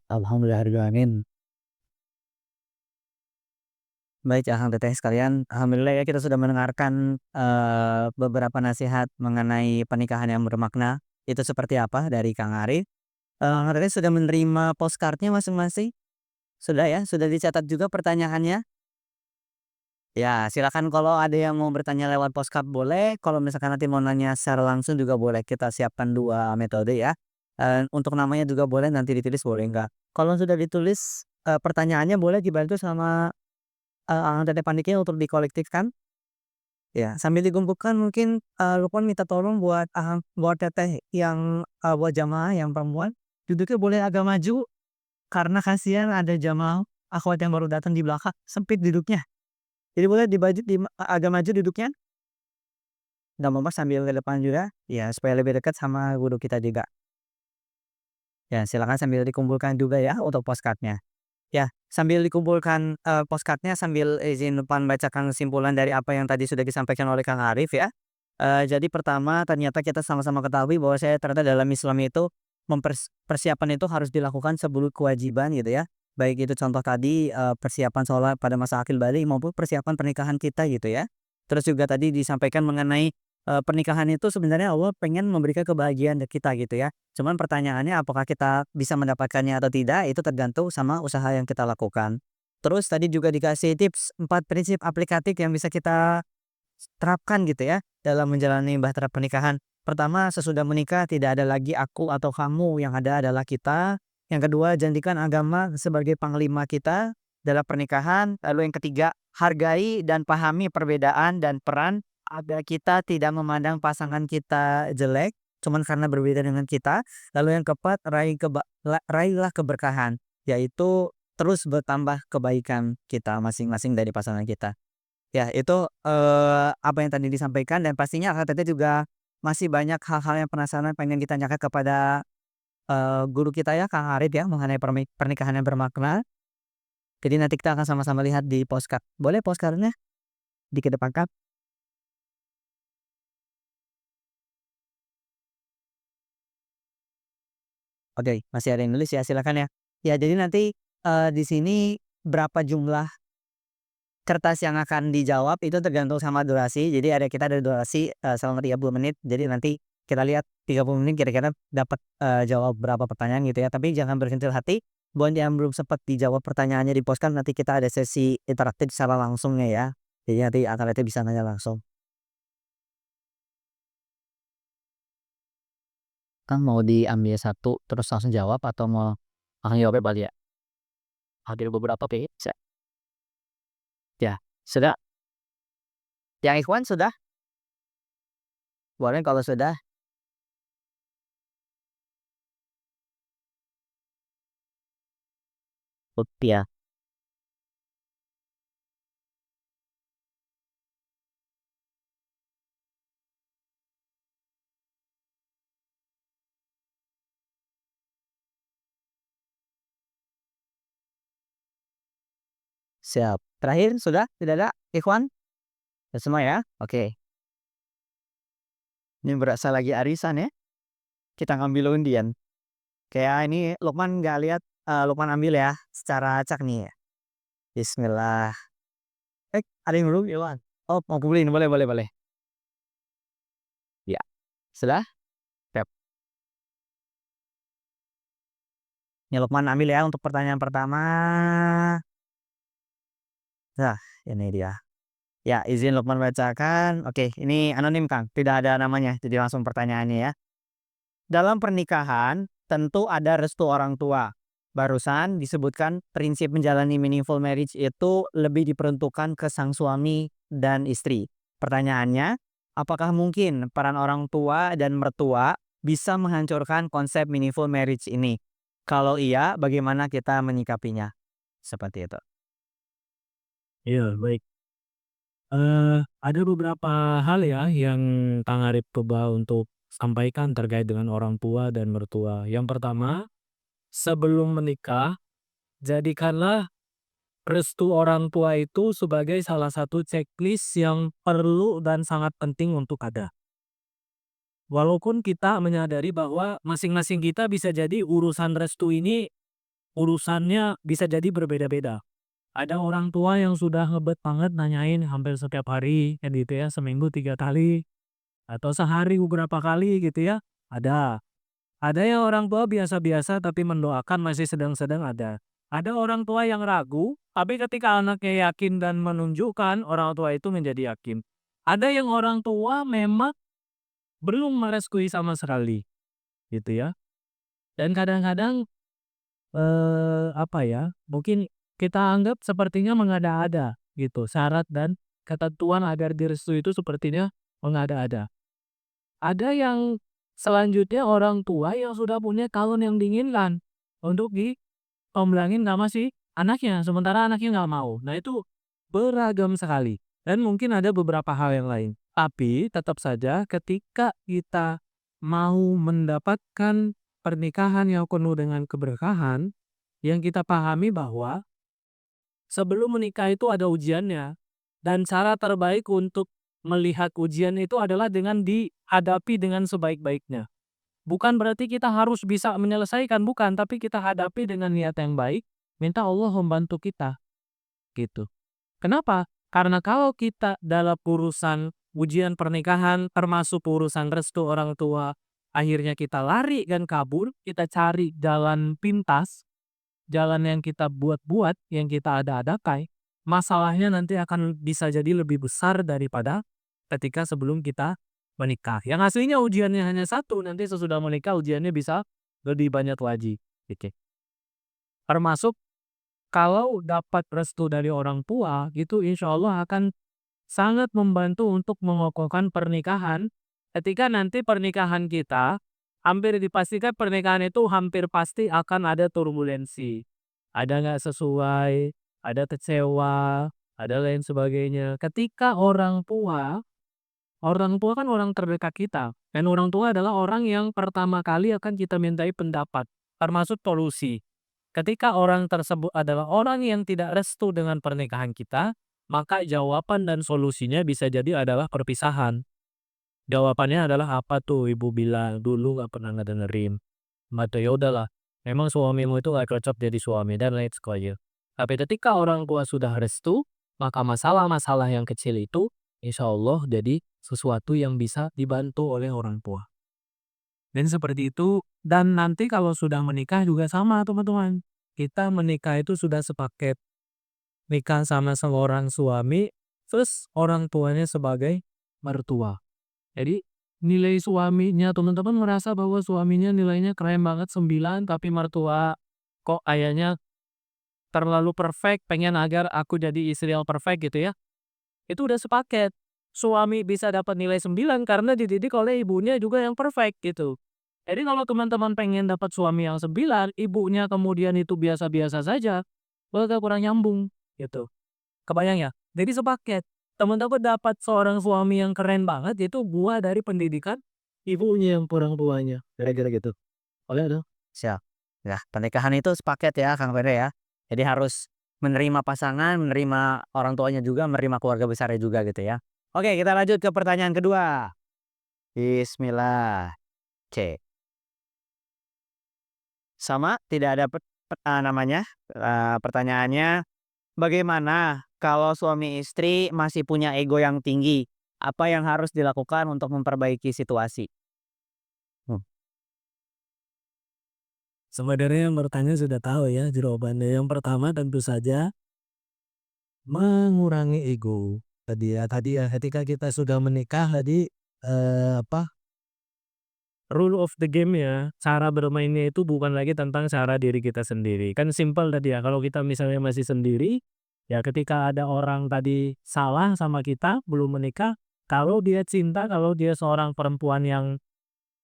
Alhamdulillahirobbilalamin. Baik ya, Akang teteh sekalian, alhamdulillah ya kita sudah mendengarkan, beberapa nasihat mengenai pernikahan yang bermakna, itu seperti apa dari Kang Arif. Akang teteh sudah menerima postcard-nya masing-masing? Sudah ya? Sudah dicatat juga pertanyaannya? Ya, silakan kalau ada yang mau bertanya lewat postcard boleh, kalau misalkan nanti mau nanya secara langsung juga boleh, kita siapkan 2 metode ya. Untuk namanya juga boleh nanti ditulis boleh enggak. Kalau sudah ditulis, pertanyaannya boleh dibantu sama, Akang teteh panitia untuk dikolektifkan. Ya, sambil dikumpulkan mungkin, Lukman minta tolong buat buat teteh yang, buat jamaah yang perempuan, duduknya boleh agak maju, karena kasihan ada jamaah akhwat yang baru datang di belakang, sempit duduknya. Jadi boleh agak maju duduknya, nggak apa-apa sambil ke depan juga, ya supaya lebih dekat sama guru kita juga. Ya silakan sambil dikumpulkan juga ya untuk postcard-nya. Ya, sambil dikumpulkan, postcard-nya sambil izin Lukman bacakan kesimpulan dari apa yang tadi sudah disampaikan oleh Kang Arif ya. Jadi pertama ternyata kita sama-sama ketahui bahwa saya ternyata dalam Islam itu persiapan itu harus dilakukan sebelum kewajiban gitu ya. Baik itu contoh tadi, persiapan sholat pada masa akil balik maupun persiapan pernikahan kita gitu ya. Terus juga tadi disampaikan mengenai, pernikahan itu sebenarnya Allah pengen memberikan kebahagiaan ke kita gitu ya. Cuman pertanyaannya apakah kita bisa mendapatkannya atau tidak, itu tergantung sama usaha yang kita lakukan. Terus tadi juga dikasih tips 4 prinsip aplikatif yang bisa kita terapkan gitu ya, dalam menjalani bahtera pernikahan. Pertama, sesudah menikah tidak ada lagi aku atau kamu, yang ada adalah kita. Yang kedua, jadikan agama sebagai panglima kita dalam pernikahan. Lalu yang ketiga, hargai dan pahami perbedaan dan peran agar kita tidak memandang pasangan kita jelek, cuman karena berbeda dengan kita. Lalu yang keempat, raihlah keberkahan, yaitu terus bertambah kebaikan kita masing-masing dari pasangan kita. Ya itu, apa yang tadi disampaikan dan pastinya Kakak Teteh juga masih banyak hal-hal yang penasaran pengen ditanyakan kepada, guru kita ya Kang Arif ya mengenai pernikahan yang bermakna. Jadi nanti kita akan sama-sama lihat di postcard. Boleh postcard-nya dikedepankan? Oke, masih ada yang nulis ya silakan ya. Ya jadi nanti, di sini berapa jumlah kertas yang akan dijawab itu tergantung sama durasi. Jadi kita ada durasi, selama 30 menit. Jadi nanti kita lihat 30 menit kira-kira dapat, jawab berapa pertanyaan gitu ya. Tapi jangan berkecil hati, buat yang belum sempat dijawab pertanyaannya di pos kan nanti kita ada sesi interaktif secara langsungnya ya. Jadi nanti akan bisa nanya langsung. Kang mau diambil satu terus langsung jawab atau mau langsung jawabnya balik ya? Ambil beberapa bisa. Ya, sudah? Yang Ikhwan sudah? Boleh kalau sudah. Ya. Siap. Terakhir sudah? Tidak ada, Ikhwan? Sudah semua ya? Oke. Ini berasa lagi arisan ya, kita ngambil undian. Kayak ini Lukman nggak lihat, Lukman ambil ya, secara acak nih ya. Bismillah. Ada yang belum Iwan? Oh mau kumpulin, boleh boleh boleh. Ya, sudah? Siap. Ini Lukman ambil ya untuk pertanyaan pertama. Nah, ini dia. Ya, izin Lukman bacakan. Oke, ini anonim Kang, tidak ada namanya, jadi langsung pertanyaannya ya. Dalam pernikahan, tentu ada restu orang tua. Barusan disebutkan prinsip menjalani meaningful marriage itu lebih diperuntukkan ke sang suami dan istri. Pertanyaannya, apakah mungkin peran orang tua dan mertua bisa menghancurkan konsep meaningful marriage ini? Kalau iya, bagaimana kita menyikapinya? Seperti itu. Iya, baik. Ada beberapa hal ya yang Kang Arif coba untuk sampaikan terkait dengan orang tua dan mertua. Yang pertama, sebelum menikah, jadikanlah restu orang tua itu sebagai salah satu checklist yang perlu dan sangat penting untuk ada. Walaupun kita menyadari bahwa masing-masing kita bisa jadi urusan restu ini urusannya bisa jadi berbeda-beda. Ada orang tua yang sudah ngebet banget nanyain hampir setiap hari kan gitu ya, seminggu 3 kali atau sehari beberapa kali gitu ya, ada. Ada yang orang tua biasa-biasa tapi mendoakan masih sedang-sedang ada. Ada orang tua yang ragu, tapi ketika anaknya yakin dan menunjukkan, orang tua itu menjadi yakin. Ada yang orang tua memang belum merestui sama sekali, gitu ya. Dan kadang-kadang, apa ya, mungkin kita anggap sepertinya mengada-ada, gitu. Syarat dan ketentuan agar direstui itu sepertinya mengada-ada. Ada yang selanjutnya orang tua yang sudah punya calon yang diinginkan untuk diomblangin sama si anaknya, sementara anaknya nggak mau. Nah itu beragam sekali dan mungkin ada beberapa hal yang lain. Tapi tetap saja ketika kita mau mendapatkan pernikahan yang penuh dengan keberkahan, yang kita pahami bahwa sebelum menikah itu ada ujiannya, dan cara terbaik untuk melihat ujian itu adalah dengan dihadapi dengan sebaik-baiknya. Bukan berarti kita harus bisa menyelesaikan, bukan, tapi kita hadapi dengan niat yang baik, minta Allah membantu kita, gitu. Kenapa? Karena kalau kita dalam urusan ujian pernikahan, termasuk urusan restu orang tua, akhirnya kita lari dan kabur, kita cari jalan pintas, jalan yang kita buat-buat, yang kita ada-adakan, masalahnya nanti akan bisa jadi lebih besar daripada ketika sebelum kita menikah. Yang aslinya ujiannya hanya satu, nanti sesudah menikah ujiannya bisa lebih banyak lagi. Gitu. Termasuk kalau dapat restu dari orang tua, itu insya Allah akan sangat membantu untuk mengokohkan pernikahan. Ketika nanti pernikahan kita, hampir dipastikan pernikahan itu hampir pasti akan ada turbulensi. Ada nggak sesuai, ada kecewa, ada lain sebagainya. Ketika orang tua kan orang terdekat kita. Dan orang tua adalah orang yang pertama kali akan kita mintai pendapat, termasuk solusi. Ketika orang tersebut adalah orang yang tidak restu dengan pernikahan kita, maka jawaban dan solusinya bisa jadi adalah perpisahan. Jawabannya adalah apa tuh ibu bilang, dulu nggak pernah ngedengerin. Maka ya udahlah, memang suamimu itu nggak cocok jadi suami dan lain sebagainya. Tapi ketika orang tua sudah restu, maka masalah-masalah yang kecil itu insya Allah jadi sesuatu yang bisa dibantu oleh orang tua. Dan seperti itu, dan nanti kalau sudah menikah juga sama teman-teman. Kita menikah itu sudah sepaket. Nikah sama seorang suami, terus orang tuanya sebagai mertua. Jadi nilai suaminya teman-teman merasa bahwa suaminya nilainya keren banget 9, tapi mertua kok ayahnya terlalu perfect, pengen agar aku jadi istri yang perfect gitu ya. Itu udah sepaket. Suami bisa dapat nilai 9 karena dididik oleh ibunya juga yang perfect gitu. Jadi kalau teman-teman pengen dapat suami yang 9, ibunya kemudian itu biasa-biasa saja, bakal kurang nyambung gitu. Kebayang ya? Jadi sepaket. Teman-teman dapat seorang suami yang keren banget itu buah dari pendidikan ibunya yang orang tuanya. Kira-kira gitu. Oleh dong. Siap. Nah, pernikahan itu sepaket ya Kang Pere ya. Jadi harus menerima pasangan, menerima orang tuanya juga, menerima keluarga besarnya juga gitu ya. Oke, kita lanjut ke pertanyaan kedua. Bismillah. C. Sama, tidak ada pertanyaannya, bagaimana kalau suami istri masih punya ego yang tinggi? Apa yang harus dilakukan untuk memperbaiki situasi? Hmm. Sebenarnya yang bertanya sudah tahu ya jawabannya. Yang pertama tentu saja mengurangi ego. Tadi ya ketika kita sudah menikah tadi, apa, rule of the game ya, cara bermainnya itu bukan lagi tentang cara diri kita sendiri. Kan simpel tadi ya, kalau kita misalnya masih sendiri, ya ketika ada orang tadi salah sama kita, belum menikah, kalau dia cinta, kalau dia seorang perempuan yang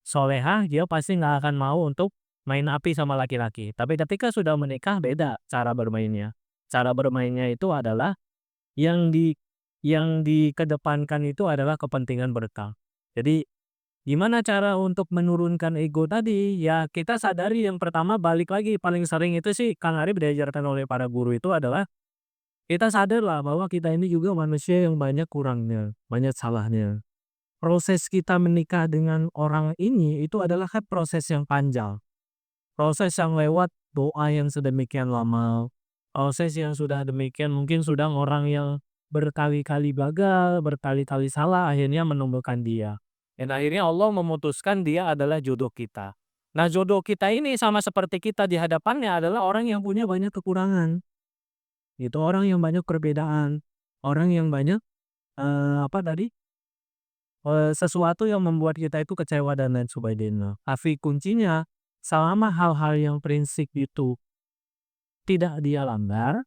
solehah, dia pasti nggak akan mau untuk main api sama laki-laki. Tapi ketika sudah menikah, beda cara bermainnya. Cara bermainnya itu adalah yang dikedepankan itu adalah kepentingan bersama. Jadi gimana cara untuk menurunkan ego tadi? Ya kita sadari yang pertama balik lagi paling sering itu sih Kang Arif diajarkan oleh para guru itu adalah kita sadarlah bahwa kita ini juga manusia yang banyak kurangnya, banyak salahnya. Proses kita menikah dengan orang ini itu adalah kan proses yang panjang. Proses yang lewat doa yang sedemikian lama, proses yang sudah demikian mungkin sudah orang yang berkali-kali gagal, berkali-kali salah, akhirnya menemukan dia. Dan akhirnya Allah memutuskan dia adalah jodoh kita. Nah, jodoh kita ini sama seperti kita di hadapannya adalah orang yang punya banyak kekurangan. Itu orang yang banyak perbedaan, orang yang banyak, apa tadi, sesuatu yang membuat kita itu kecewa dan lain sebagainya. Tapi kuncinya, selama hal-hal yang prinsip itu tidak dia langgar,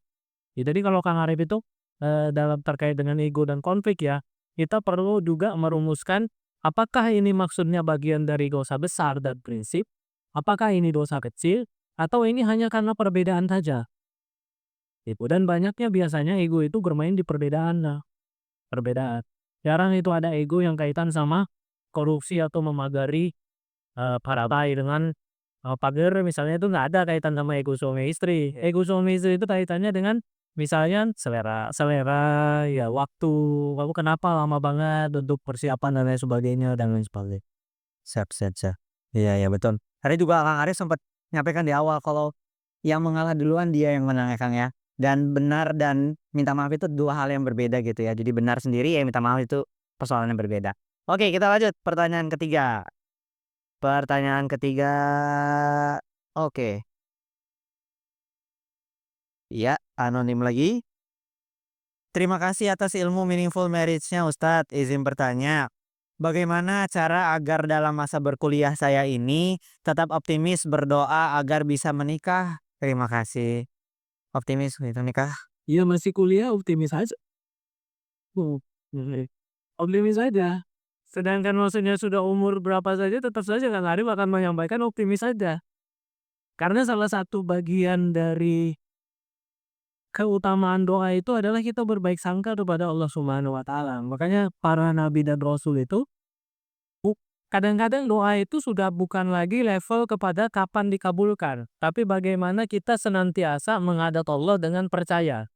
ya jadi kalau Kang Arif itu, dalam terkait dengan ego dan konflik ya, kita perlu juga merumuskan, apakah ini maksudnya bagian dari dosa besar dan prinsip, apakah ini dosa kecil, atau ini hanya karena perbedaan saja, gitu. Dan banyaknya biasanya ego itu bermain di perbedaan, nah, perbedaan. Jarang itu ada ego yang kaitan sama korupsi atau memagari, para bayi dengan, pagar misalnya itu nggak ada kaitan sama ego suami istri. Ego suami istri itu kaitannya dengan misalnya selera selera, ya waktu, "Kamu kenapa lama banget untuk persiapan," dan lain sebagainya dan lain sebagainya. Siap siap siap. Iya iya betul. Tadi juga Kang Aris sempat nyampaikan di awal kalau yang mengalah duluan dia yang menang ya, Kang, ya. Dan benar dan minta maaf itu 2 hal yang berbeda gitu ya. Jadi benar sendiri ya minta maaf itu persoalan yang berbeda. Oke kita lanjut pertanyaan ketiga. Pertanyaan ketiga, oke. Iya, anonim lagi. Terima kasih atas ilmu meaningful marriage-nya Ustadz. Izin bertanya, bagaimana cara agar dalam masa berkuliah saya ini tetap optimis berdoa agar bisa menikah? Terima kasih. Optimis gitu nikah. Iya, masih kuliah optimis aja. Mhm. Optimis saja. Sedangkan maksudnya sudah umur berapa saja tetap saja Kang Arif akan menyampaikan optimis saja. Karena salah satu bagian dari keutamaan doa itu adalah kita berbaik sangka kepada Allah Subhanahu wa taala. Makanya para nabi dan rasul itu bu kadang-kadang doa itu sudah bukan lagi level kepada kapan dikabulkan, tapi bagaimana kita senantiasa menghadap Allah dengan percaya.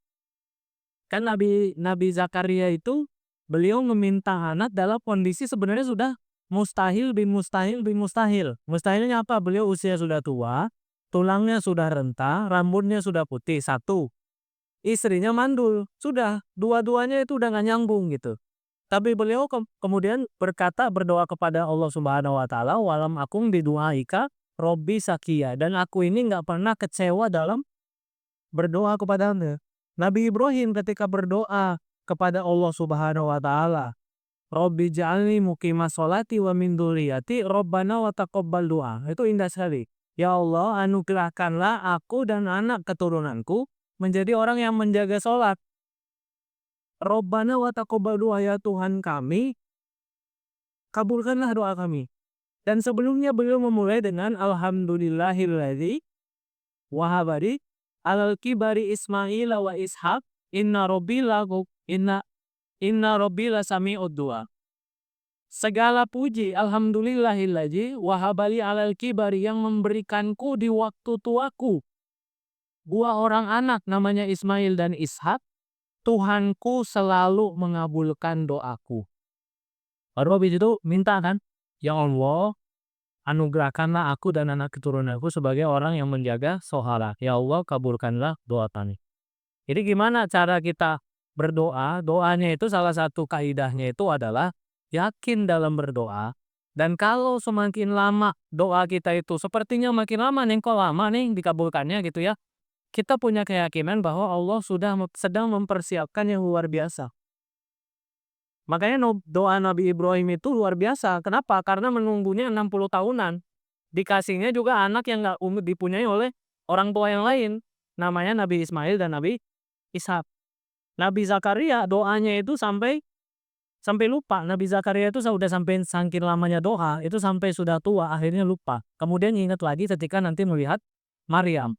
Kan Nabi Nabi Zakaria itu, beliau meminta anak dalam kondisi sebenarnya sudah mustahil bin mustahil bin mustahil. Mustahilnya apa? Beliau usia sudah tua, tulangnya sudah renta, rambutnya sudah putih, satu. Istrinya mandul, sudah, dua-duanya itu udah nggak nyambung gitu. Tapi beliau kemudian berkata, berdoa kepada Allah Subhanahu wa taala, "Walam akung bidu'aika Robbi Sakia." Dan aku ini nggak pernah kecewa dalam berdoa kepada-Nya. Nabi Ibrahim ketika berdoa kepada Allah Subhanahu wa taala, "Robbi ja'alni muqimas sholati wa min dzurriyyati Rabbana wa taqabbal du'a." Itu indah sekali. Ya Allah, anugerahkanlah aku dan anak keturunanku menjadi orang yang menjaga sholat. Rabbana wa taqabbal du'a, ya Tuhan kami, kabulkanlah doa kami. Dan sebelumnya beliau memulai dengan alhamdulillahilladzi wahabari alal kibari Ismail wa Ishaq inna rabbi lagu inna rabbi lasami'ud du'a. Segala puji alhamdulillahilladzi wahabali alal kibari, yang memberikanku di waktu tuaku dua orang anak namanya Ismail dan Ishak. Tuhanku selalu mengabulkan doaku. Baru habis itu minta kan, ya Allah, anugerahkanlah aku dan anak keturunanku sebagai orang yang menjaga sholat. Ya Allah, kabulkanlah doa kami. Jadi gimana cara kita berdoa? Doanya itu salah satu kaidahnya itu adalah yakin dalam berdoa. Dan kalau semakin lama doa kita itu sepertinya makin lama nih, kok lama nih dikabulkannya gitu ya. Kita punya keyakinan bahwa Allah sudah sedang mempersiapkan yang luar biasa. Makanya doa Nabi Ibrahim itu luar biasa. Kenapa? Karena menunggunya 60 tahunan. Dikasihnya juga anak yang nggak dipunyai oleh orang tua yang lain. Namanya Nabi Ismail dan Nabi Ishak. Nabi Zakaria doanya itu sampai sampai lupa. Nabi Zakaria itu sudah sampai saking lamanya doa, itu sampai sudah tua akhirnya lupa. Kemudian ingat lagi ketika nanti melihat Maryam.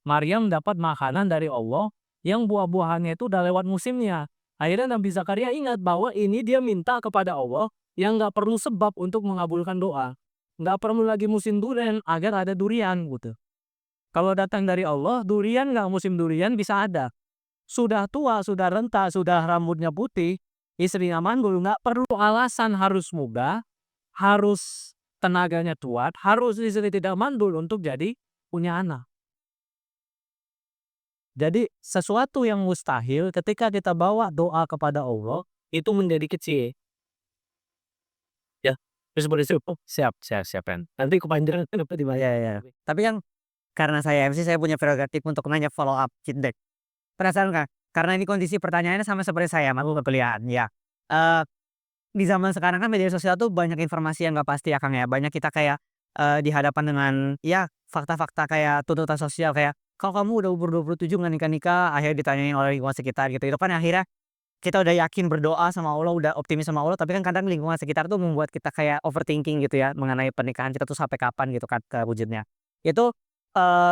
Maryam dapat makanan dari Allah yang buah-buahannya itu udah lewat musimnya. Akhirnya Nabi Zakaria ingat bahwa ini dia minta kepada Allah yang nggak perlu sebab untuk mengabulkan doa. Nggak perlu lagi musim durian agar ada durian gitu. Kalau datang dari Allah, durian nggak musim durian bisa ada. Sudah tua, sudah renta, sudah rambutnya putih, istrinya mandul, nggak perlu alasan harus muda, harus tenaganya kuat, harus istri tidak mandul untuk jadi punya anak. Jadi sesuatu yang mustahil ketika kita bawa doa kepada Allah, itu menjadi kecil. Ya, terus seperti itu. Oh, siap siap siap, Ren. Nanti kepanjangan dapat Iya dibayar. iya. Tapi kan karena saya MC, saya punya prerogatif untuk nanya follow up feedback. Penasaran Kak, karena ini kondisi pertanyaannya sama seperti saya, aku kuliahan ya. Eee, di zaman sekarang kan media sosial tuh banyak informasi yang nggak pasti ya Kang ya, banyak kita kayak, dihadapkan dengan ya fakta-fakta kayak tuntutan sosial kayak, "Kalau kamu udah umur 27 nggak nikah-nikah?" Akhirnya ditanyain oleh lingkungan sekitar gitu, itu kan akhirnya kita udah yakin berdoa sama Allah, udah optimis sama Allah, tapi kan kadang lingkungan sekitar tuh membuat kita kayak overthinking gitu ya, mengenai pernikahan kita tuh sampai kapan gitu kan kewujudnya. Itu,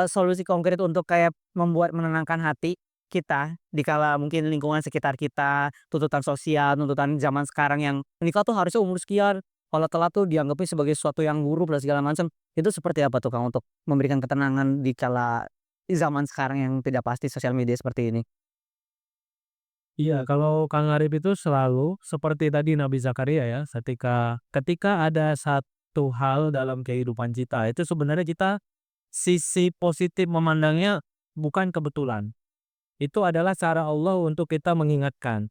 solusi konkret untuk kayak membuat menenangkan hati kita, dikala mungkin lingkungan sekitar kita, tuntutan sosial, tuntutan zaman sekarang yang menikah tuh harusnya umur sekian, kalau telat tuh dianggapnya sebagai sesuatu yang buruk dan segala macam. Itu seperti apa tuh Kang untuk memberikan ketenangan di zaman sekarang yang tidak pasti sosial media seperti ini? Iya, kalau Kang Arif itu selalu seperti tadi Nabi Zakaria ya, ketika ada satu hal dalam kehidupan kita, itu sebenarnya kita sisi positif memandangnya bukan kebetulan. Itu adalah cara Allah untuk kita mengingatkan,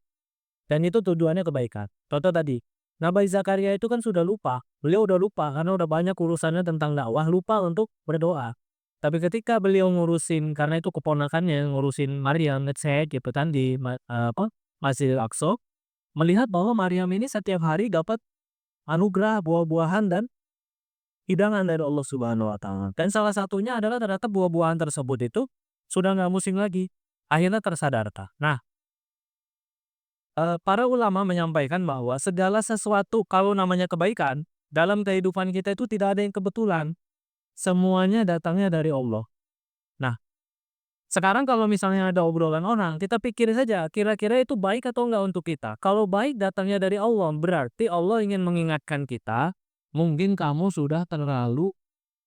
dan itu tujuannya kebaikan. Contoh tadi, Nabi Zakaria itu kan sudah lupa, beliau udah lupa karena udah banyak urusannya tentang dakwah, lupa untuk berdoa. Tapi ketika beliau ngurusin, karena itu keponakannya ngurusin Maryam ngecek gitu kan di Masjidil Aqsa, melihat bahwa Maryam ini setiap hari dapat anugerah buah-buahan dan hidangan dari Allah Subhanahu wa taala. Dan salah satunya adalah ternyata buah-buahan tersebut itu sudah nggak musim lagi. Akhirnya tersadarkan. Nah, para ulama menyampaikan bahwa segala sesuatu kalau namanya kebaikan, dalam kehidupan kita itu tidak ada yang kebetulan. Semuanya datangnya dari Allah. Nah, sekarang kalau misalnya ada obrolan orang, kita pikirin saja kira-kira itu baik atau enggak untuk kita. Kalau baik datangnya dari Allah, berarti Allah ingin mengingatkan kita, mungkin kamu sudah terlalu,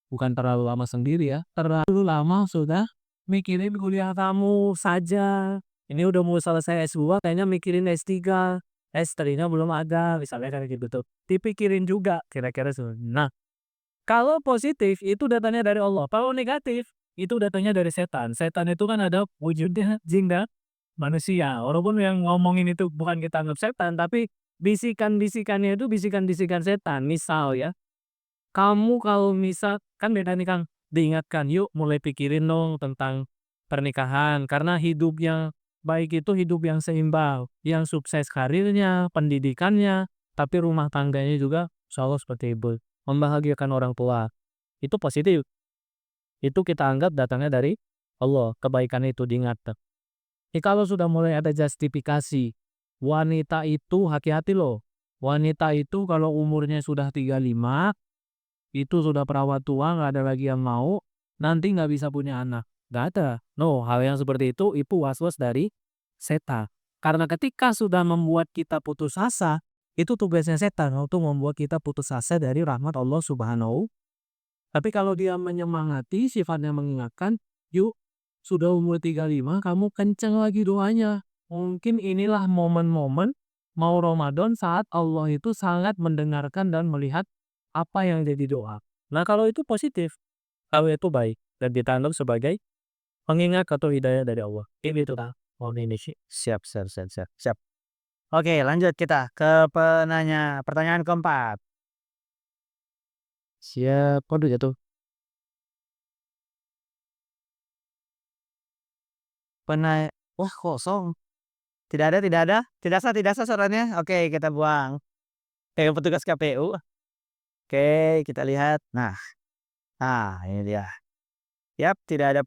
bukan terlalu lama sendiri ya, terlalu lama sudah mikirin kuliah kamu saja. Ini udah mau selesai S2 kayaknya mikirin S3, S3-nya belum ada, misalnya kayak gitu tuh. Dipikirin juga kira-kira nah, kalau positif itu datanya dari Allah, kalau negatif itu datanya dari setan. Setan itu kan ada wujudnya jin dan manusia. Walaupun yang ngomongin itu bukan kita anggap setan, tapi bisikan-bisikannya itu bisikan-bisikan setan. Misal ya, kamu kalau misal kan beda nih Kang, diingatkan, "Yuk mulai pikirin dong tentang pernikahan, karena hidup yang baik itu hidup yang seimbang, yang sukses karirnya, pendidikannya, tapi rumah tangganya juga insyaallah seperti itu, membahagiakan orang tua." Itu positif, itu kita anggap datangnya dari Allah, kebaikan itu diingatkan. Kalau sudah mulai ada justifikasi, wanita itu hati-hati loh, wanita itu kalau umurnya sudah 35 itu sudah perawat tua, nggak ada lagi yang mau, nanti nggak bisa punya anak. Nggak ada. No, hal yang seperti itu was-was dari setan. Karena ketika sudah membuat kita putus asa, itu tugasnya setan untuk membuat kita putus asa dari rahmat Allah Subhanahu. Tapi kalau dia menyemangati, sifatnya mengingatkan, yuk sudah umur 35, kamu kenceng lagi doanya. Mungkin inilah momen-momen mau Ramadan saat Allah itu sangat mendengarkan dan melihat apa yang jadi doa. Nah, kalau itu positif, kalau itu baik dan ditanggung sebagai pengingat atau hidayah dari Allah. Ini tuh Kak, mohon ini sih. Siap siap siap siap siap. Oke, lanjut kita ke pertanyaan keempat. Siap, waduh jatuh. Wah, kosong. Tidak ada? Tidak sah suaranya? Oke, kita buang. Petugas KPU. Oke, kita lihat. Ini dia. Yap, tidak ada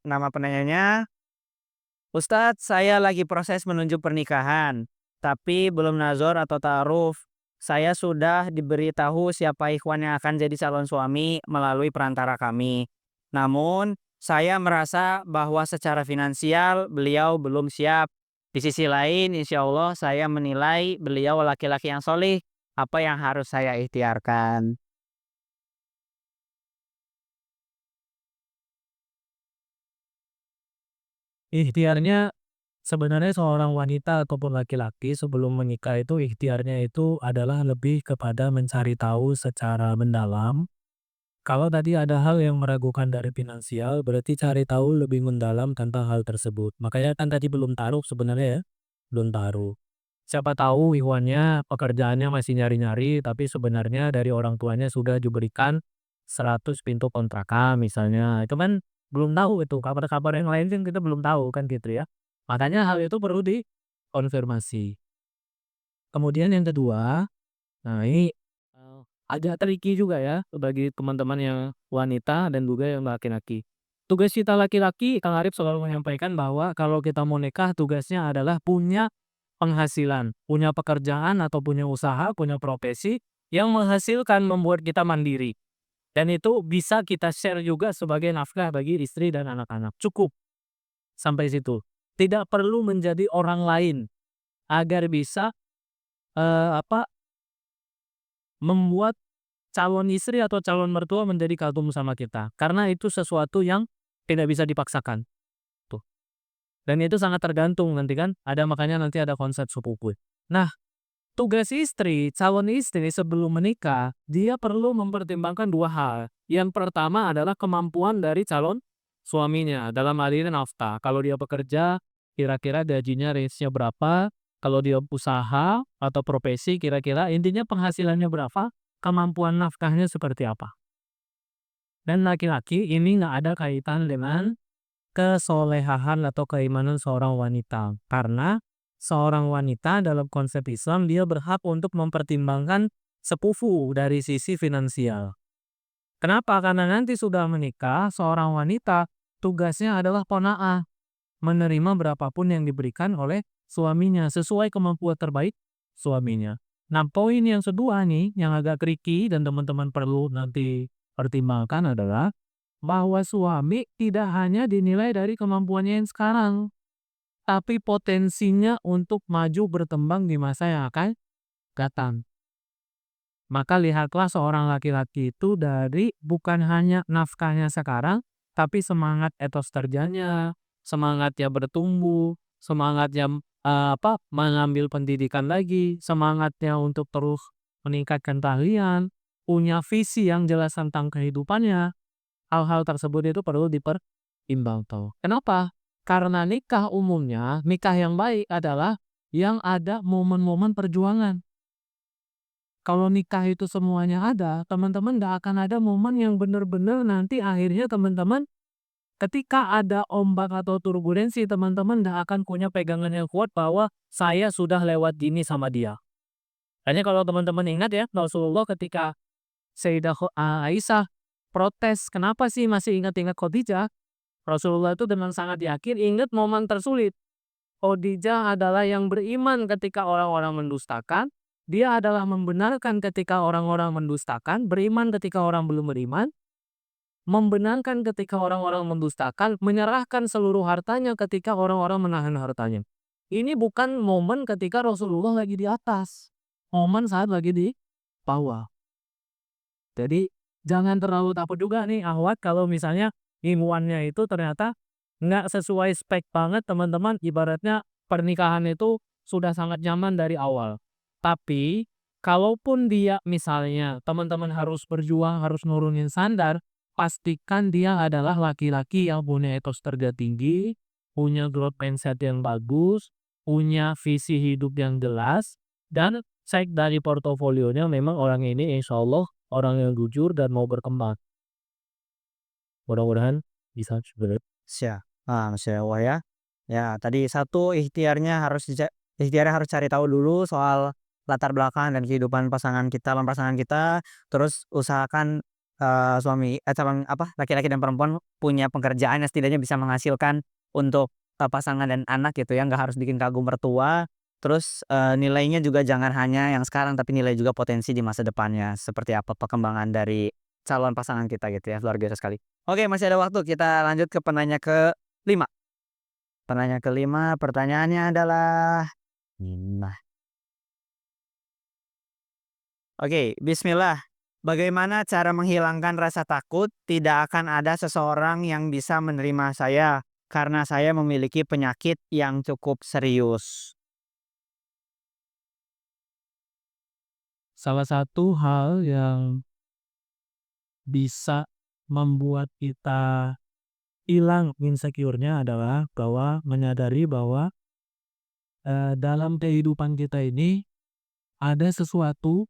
nama penanyanya. Ustadz, saya lagi proses menunjuk pernikahan, tapi belum nazar atau ta'aruf. Saya sudah diberitahu siapa ikhwan yang akan jadi calon suami melalui perantara kami. Namun, saya merasa bahwa secara finansial beliau belum siap. Di sisi lain, insya Allah saya menilai beliau laki-laki yang solih. Apa yang harus saya ikhtiarkan? Ikhtiarnya sebenarnya seorang wanita ataupun laki-laki sebelum menikah itu ikhtiarnya itu adalah lebih kepada mencari tahu secara mendalam Kalau tadi ada hal yang meragukan dari finansial, berarti cari tahu lebih mendalam tentang hal tersebut. Makanya kan tadi belum taruh sebenarnya ya, belum taruh. Siapa tahu Iwannya pekerjaannya masih nyari-nyari, tapi sebenarnya dari orang tuanya sudah diberikan 100 pintu kontrakan misalnya. Itu kan belum tahu itu, kabar-kabar yang lain kan kita belum tahu kan gitu ya. Makanya hal itu perlu dikonfirmasi. Kemudian yang kedua, nah ini, agak tricky juga ya bagi teman-teman yang wanita dan juga yang laki-laki. Tugas kita laki-laki, Kang Arif selalu menyampaikan bahwa kalau kita mau nikah tugasnya adalah punya penghasilan, punya pekerjaan atau punya usaha, punya profesi yang menghasilkan membuat kita mandiri. Dan itu bisa kita share juga sebagai nafkah bagi istri dan anak-anak. Cukup sampai situ. Tidak perlu menjadi orang lain agar bisa apa membuat calon istri atau calon mertua menjadi kagum sama kita. Karena itu sesuatu yang tidak bisa dipaksakan. Tuh. Dan itu sangat tergantung nanti kan ada makanya nanti ada konsep sepupu. Nah, tugas istri, calon istri sebelum menikah, dia perlu mempertimbangkan 2 hal. Yang pertama adalah kemampuan dari calon suaminya, dalam hal ini nafkah. Kalau dia bekerja, kira-kira gajinya range-nya berapa, kalau dia usaha atau profesi kira-kira intinya penghasilannya berapa, kemampuan nafkahnya seperti apa. Dan laki-laki ini nggak ada kaitan dengan kesolehan atau keimanan seorang wanita. Karena seorang wanita dalam konsep Islam dia berhak untuk mempertimbangkan sepupu dari sisi finansial. Kenapa? Karena nanti sudah menikah, seorang wanita tugasnya adalah qanaah, menerima berapapun yang diberikan oleh suaminya sesuai kemampuan terbaik suaminya. Nah, poin yang kedua nih yang agak tricky dan teman-teman perlu nanti pertimbangkan adalah bahwa suami tidak hanya dinilai dari kemampuannya yang sekarang, tapi potensinya untuk maju berkembang di masa yang akan datang. Maka lihatlah seorang laki-laki itu dari bukan hanya nafkahnya sekarang, tapi semangat etos kerjanya, semangatnya bertumbuh, semangatnya mengambil pendidikan lagi, semangatnya untuk terus meningkatkan keahlian, punya visi yang jelas tentang kehidupannya. Hal-hal tersebut itu perlu dipertimbangkan. Kenapa? Karena nikah umumnya, nikah yang baik adalah yang ada momen-momen perjuangan. Kalau nikah itu semuanya ada, teman-teman nggak akan ada momen yang benar-benar nanti akhirnya teman-teman ketika ada ombak atau turbulensi, teman-teman nggak akan punya pegangan yang kuat bahwa saya sudah lewat gini sama dia. Hanya kalau teman-teman ingat ya, Rasulullah ketika Aisyah protes, kenapa sih masih ingat-ingat Khadijah? Rasulullah itu dengan sangat yakin ingat momen tersulit. Khadijah adalah yang beriman ketika orang-orang mendustakan. Dia adalah membenarkan ketika orang-orang mendustakan, beriman ketika orang belum beriman, membenarkan ketika orang-orang mendustakan, menyerahkan seluruh hartanya ketika orang-orang menahan hartanya. Ini bukan momen ketika Rasulullah lagi di atas. Momen saat lagi di bawah. Jadi jangan terlalu takut juga nih ahwat kalau misalnya ilmuannya itu ternyata nggak sesuai spek banget teman-teman. Ibaratnya pernikahan itu sudah sangat nyaman dari awal. Tapi kalaupun dia misalnya teman-teman harus berjuang, harus nurunin standar, pastikan dia adalah laki-laki yang punya etos kerja tinggi, punya growth mindset yang bagus, punya visi hidup yang jelas, dan cek dari portofolionya memang orang ini insya Allah orang yang jujur dan mau berkembang. Mudah-mudahan bisa sebenarnya. Masya Allah ya. Ya, tadi satu ikhtiarnya harus cari tahu dulu soal latar belakang dan kehidupan pasangan kita, terus usahakan, laki-laki dan perempuan punya pekerjaan yang setidaknya bisa menghasilkan untuk, pasangan dan anak gitu ya, nggak harus bikin kagum mertua. Terus, nilainya juga jangan hanya yang sekarang, tapi nilai juga potensi di masa depannya, seperti apa perkembangan dari calon pasangan kita gitu ya, luar biasa sekali. Oke, masih ada waktu, kita lanjut ke penanya ke-5. Penanya ke-5 pertanyaannya adalah nah, oke, bismillah. Bagaimana cara menghilangkan rasa takut tidak akan ada seseorang yang bisa menerima saya karena saya memiliki penyakit yang cukup serius? Salah satu hal yang bisa membuat kita hilang insecure-nya adalah bahwa menyadari bahwa, dalam kehidupan kita ini ada sesuatu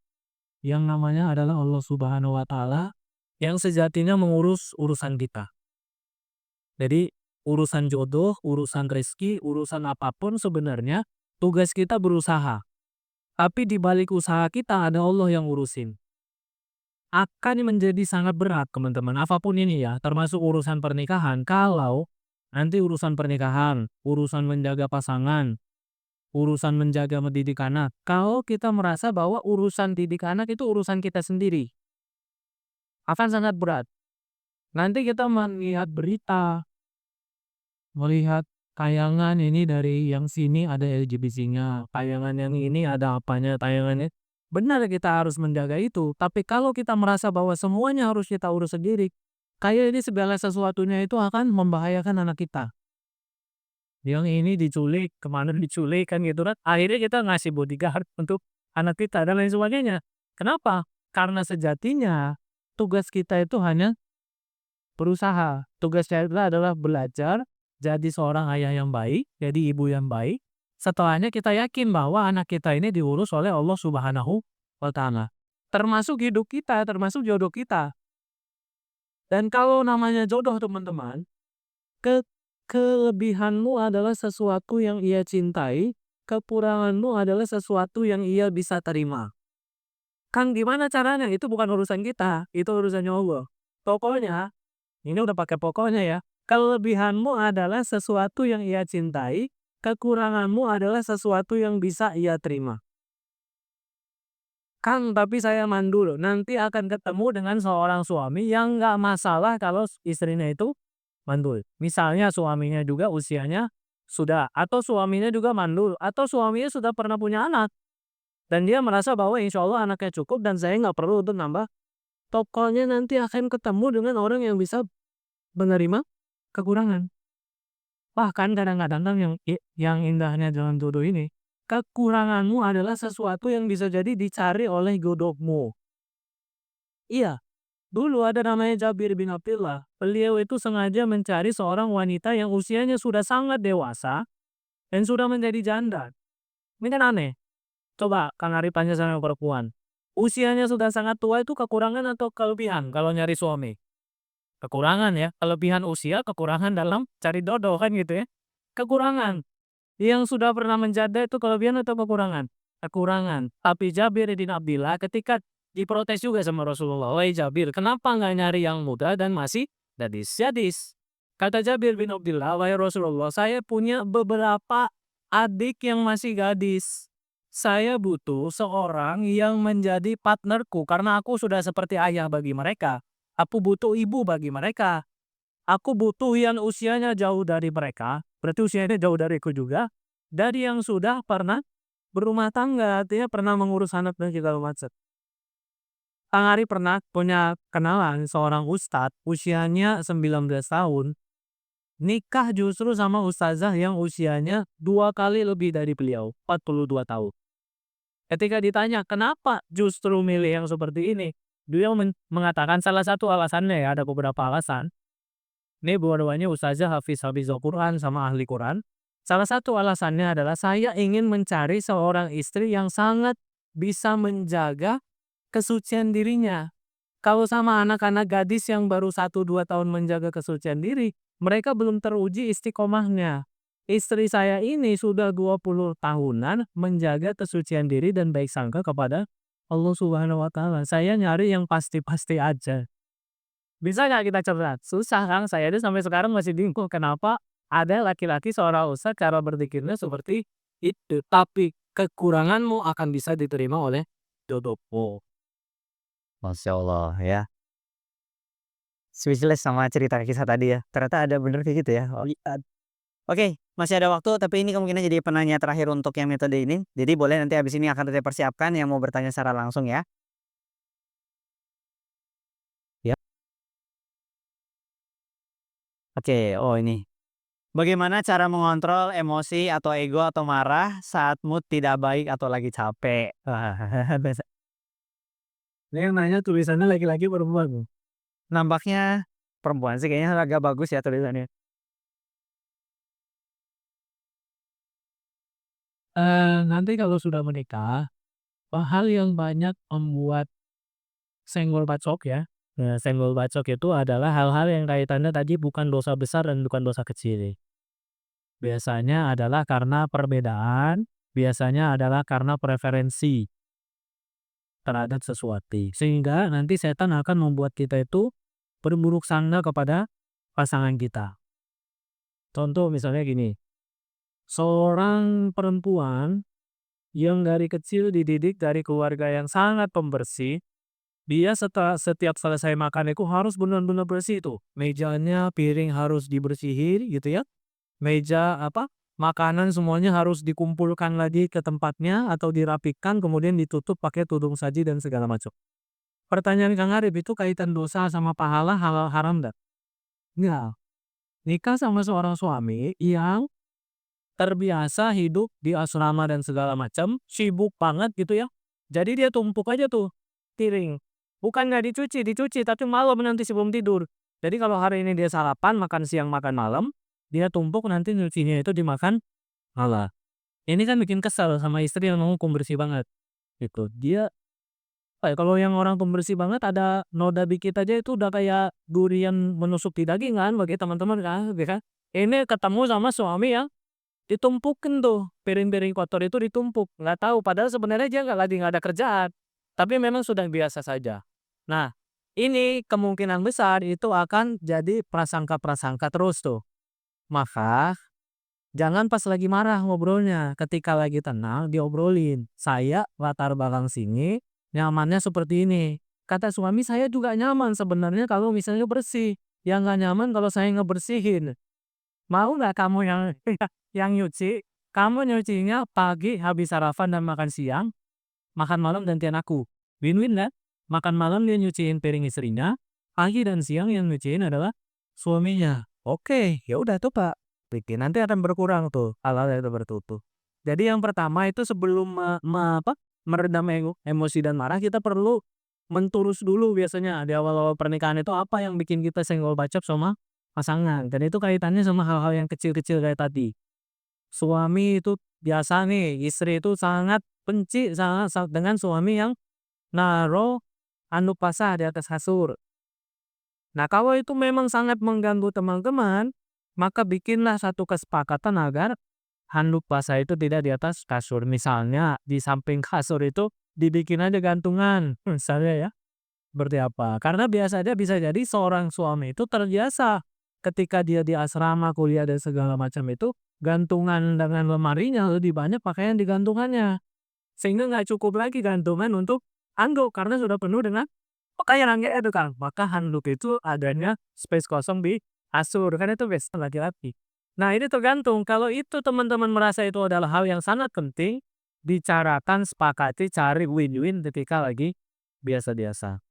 yang namanya adalah Allah Subhanahu wa Ta'ala yang sejatinya mengurus urusan kita. Jadi, urusan jodoh, urusan rezeki, urusan apapun sebenarnya tugas kita berusaha. Tapi di balik usaha kita ada Allah yang ngurusin. Akan menjadi sangat berat teman-teman, apapun ini ya, termasuk urusan pernikahan, kalau nanti urusan pernikahan, urusan menjaga pasangan, urusan menjaga mendidik anak, kalau kita merasa bahwa urusan didik anak itu urusan kita sendiri, akan sangat berat. Nanti kita melihat berita, melihat tayangan ini dari yang sini ada LGBT-nya, tayangan yang ini ada apanya, tayangannya. Benar kita harus menjaga itu, tapi kalau kita merasa bahwa semuanya harus kita urus sendiri, kayak ini segala sesuatunya itu akan membahayakan anak kita. Yang ini diculik, kemana diculik kan gitu kan. Akhirnya kita ngasih bodyguard untuk anak kita dan lain sebagainya. Kenapa? Karena sejatinya tugas kita itu hanya berusaha. Tugas kita adalah belajar jadi seorang ayah yang baik, jadi ibu yang baik. Setelahnya kita yakin bahwa anak kita ini diurus oleh Allah Subhanahu wa Ta'ala. Termasuk hidup kita, termasuk jodoh kita. Dan kalau namanya jodoh teman-teman, ke kelebihanmu adalah sesuatu yang ia cintai, kekuranganmu adalah sesuatu yang ia bisa terima. Kan gimana caranya? Itu bukan urusan kita, itu urusannya Allah. Pokoknya, ini udah pakai pokoknya ya. Kelebihanmu adalah sesuatu yang ia cintai, kekuranganmu adalah sesuatu yang bisa ia terima. Kang, tapi saya mandul, nanti akan ketemu dengan seorang suami yang nggak masalah kalau istrinya itu mandul. Misalnya suaminya juga usianya sudah, atau suaminya juga mandul, atau suaminya sudah pernah punya anak. Dan dia merasa bahwa insya Allah anaknya cukup dan saya nggak perlu untuk nambah. Tokonya nanti akan ketemu dengan orang yang bisa menerima kekurangan. Bahkan kadang-kadang kan yang indahnya dalam jodoh ini, kekuranganmu adalah sesuatu yang bisa jadi dicari oleh jodohmu. Iya, dulu ada namanya Jabir bin Abdullah. Beliau itu sengaja mencari seorang wanita yang usianya sudah sangat dewasa dan sudah menjadi janda. Ini kan aneh. Coba Kang Arif tanya sama perempuan. Usianya sudah sangat tua itu kekurangan atau kelebihan kalau nyari suami? Kekurangan ya. Kelebihan usia, kekurangan dalam cari jodoh kan gitu ya. Kekurangan. Yang sudah pernah menjanda itu kelebihan atau kekurangan? Kekurangan. Tapi Jabir bin Abdullah ketika diprotes juga sama Rasulullah, "Wahai Jabir, kenapa nggak nyari yang muda dan masih gadis-gadis?" Kata Jabir bin Abdullah, "Wahai Rasulullah, saya punya beberapa adik yang masih gadis. Saya butuh seorang yang menjadi partnerku karena aku sudah seperti ayah bagi mereka. Aku butuh ibu bagi mereka. Aku butuh yang usianya jauh dari mereka, berarti usianya jauh dariku juga, dari yang sudah pernah berumah tangga, artinya pernah mengurus anak dan segala macam." Kang Ari pernah punya kenalan seorang ustadz, usianya 19 tahun, nikah justru sama ustazah yang usianya 2 kali lebih dari beliau, 42 tahun. Ketika ditanya, "Kenapa justru milih yang seperti ini?" Beliau mengatakan salah satu alasannya ya, ada beberapa alasan. Ini dua-duanya ustazah hafiz Quran sama ahli Quran. Salah satu alasannya adalah saya ingin mencari seorang istri yang sangat bisa menjaga kesucian dirinya. Kalau sama anak-anak gadis yang baru 1-2 tahun menjaga kesucian diri, mereka belum teruji istiqomahnya. Istri saya ini sudah 20 tahunan menjaga kesucian diri dan baik sangka kepada Allah Subhanahu wa Ta'ala. Saya nyari yang pasti-pasti aja. Bisa nggak kita cerdas? Susah kan, saya itu sampai sekarang masih bingung kenapa ada laki-laki seorang ustadz cara berpikirnya seperti itu. Tapi kekuranganmu akan bisa diterima oleh jodohmu. Masya Allah ya. Speechless sama cerita kisah tadi ya. Ternyata ada bener kayak gitu ya. Oh, iya. Oke, masih ada waktu tapi ini kemungkinan jadi penanya terakhir untuk yang metode ini. Jadi boleh nanti habis ini akan saya persiapkan yang mau bertanya secara langsung ya. Ya. Oke, oh ini. Bagaimana cara mengontrol emosi atau ego atau marah saat mood tidak baik atau lagi capek? Wah, Ini yang nanya tulisannya laki-laki perempuan. nampaknya perempuan sih kayaknya agak bagus ya tulisannya. Nanti kalau sudah menikah, hal yang banyak membuat senggol bacok ya. Nah, senggol bacok itu adalah hal-hal yang kaitannya tadi bukan dosa besar dan bukan dosa kecil. Biasanya adalah karena perbedaan, biasanya adalah karena preferensi terhadap sesuatu. Sehingga nanti setan akan membuat kita itu berburuk sangka kepada pasangan kita. Contoh misalnya gini, seorang perempuan yang dari kecil dididik dari keluarga yang sangat pembersih, dia setiap selesai makan itu harus benar-benar bersih tuh. Mejanya, piring harus dibersihin gitu ya. Meja makanan semuanya harus dikumpulkan lagi ke tempatnya atau dirapikan kemudian ditutup pakai tudung saji dan segala macam. Pertanyaan Kang Arif itu kaitan dosa sama pahala halal haram nggak? Nggak. Nikah sama seorang suami yang terbiasa hidup di asrama dan segala macam, sibuk banget gitu ya. Jadi dia tumpuk aja tuh piring. Bukan nggak dicuci, dicuci tapi malam nanti sebelum tidur. Jadi kalau hari ini dia sarapan, makan siang, makan malam, dia tumpuk nanti nyucinya itu dimakan malam. Ini kan bikin kesal sama istri yang mau pembersih banget gitu. Dia kalau yang orang pembersih banget ada noda dikit aja itu udah kayak durian menusuk di daging kan bagi teman-teman kan, ya kan. Ini ketemu sama suami yang ditumpukin tuh, piring-piring kotor itu ditumpuk, nggak tahu padahal sebenarnya dia nggak ada kerjaan, tapi memang sudah biasa saja. Nah, ini kemungkinan besar itu akan jadi prasangka-prasangka terus tuh. Maka, jangan pas lagi marah ngobrolnya, ketika lagi tenang diobrolin, "Saya latar belakang sini, nyamannya seperti ini." Kata suami, "Saya juga nyaman sebenarnya kalau misalnya bersih, yang nggak nyaman kalau saya ngebersihin." Mau nggak kamu yang yang nyuci? Kamu nyucinya pagi habis sarapan dan makan siang, makan malam gantian aku. Win-win kan? Makan malam dia nyuciin piring istrinya, pagi dan siang yang nyuciin adalah suaminya. Oke, ya udah tuh Pak. Bikin nanti akan berkurang tuh hal-hal yang seperti itu. Jadi yang pertama itu sebelum meredam emosi dan marah kita perlu menturus dulu biasanya di awal-awal pernikahan itu apa yang bikin kita senggol bacok sama pasangan, dan itu kaitannya sama hal-hal yang kecil-kecil kayak tadi. Suami itu biasa nih, istri itu sangat benci dengan suami yang naruh handuk basah di atas kasur. Nah, kalau itu memang sangat mengganggu teman-teman, maka bikinlah satu kesepakatan agar handuk basah itu tidak di atas kasur. Misalnya di samping kasur itu dibikin aja gantungan, misalnya ya. Seperti apa? Karena biasanya bisa jadi seorang suami itu terbiasa ketika dia di asrama, kuliah dan segala macam itu, gantungan dengan lemarinya lebih banyak pakaian di gantungannya. Sehingga nggak cukup lagi gantungan untuk handuk karena sudah penuh dengan pakaian itu kan. Maka handuk itu adanya space kosong di kasur, kan itu biasa laki-laki. Nah, ini tergantung kalau itu teman-teman merasa itu adalah hal yang sangat penting, bicarakan, sepakati, cari win-win ketika lagi biasa-biasa.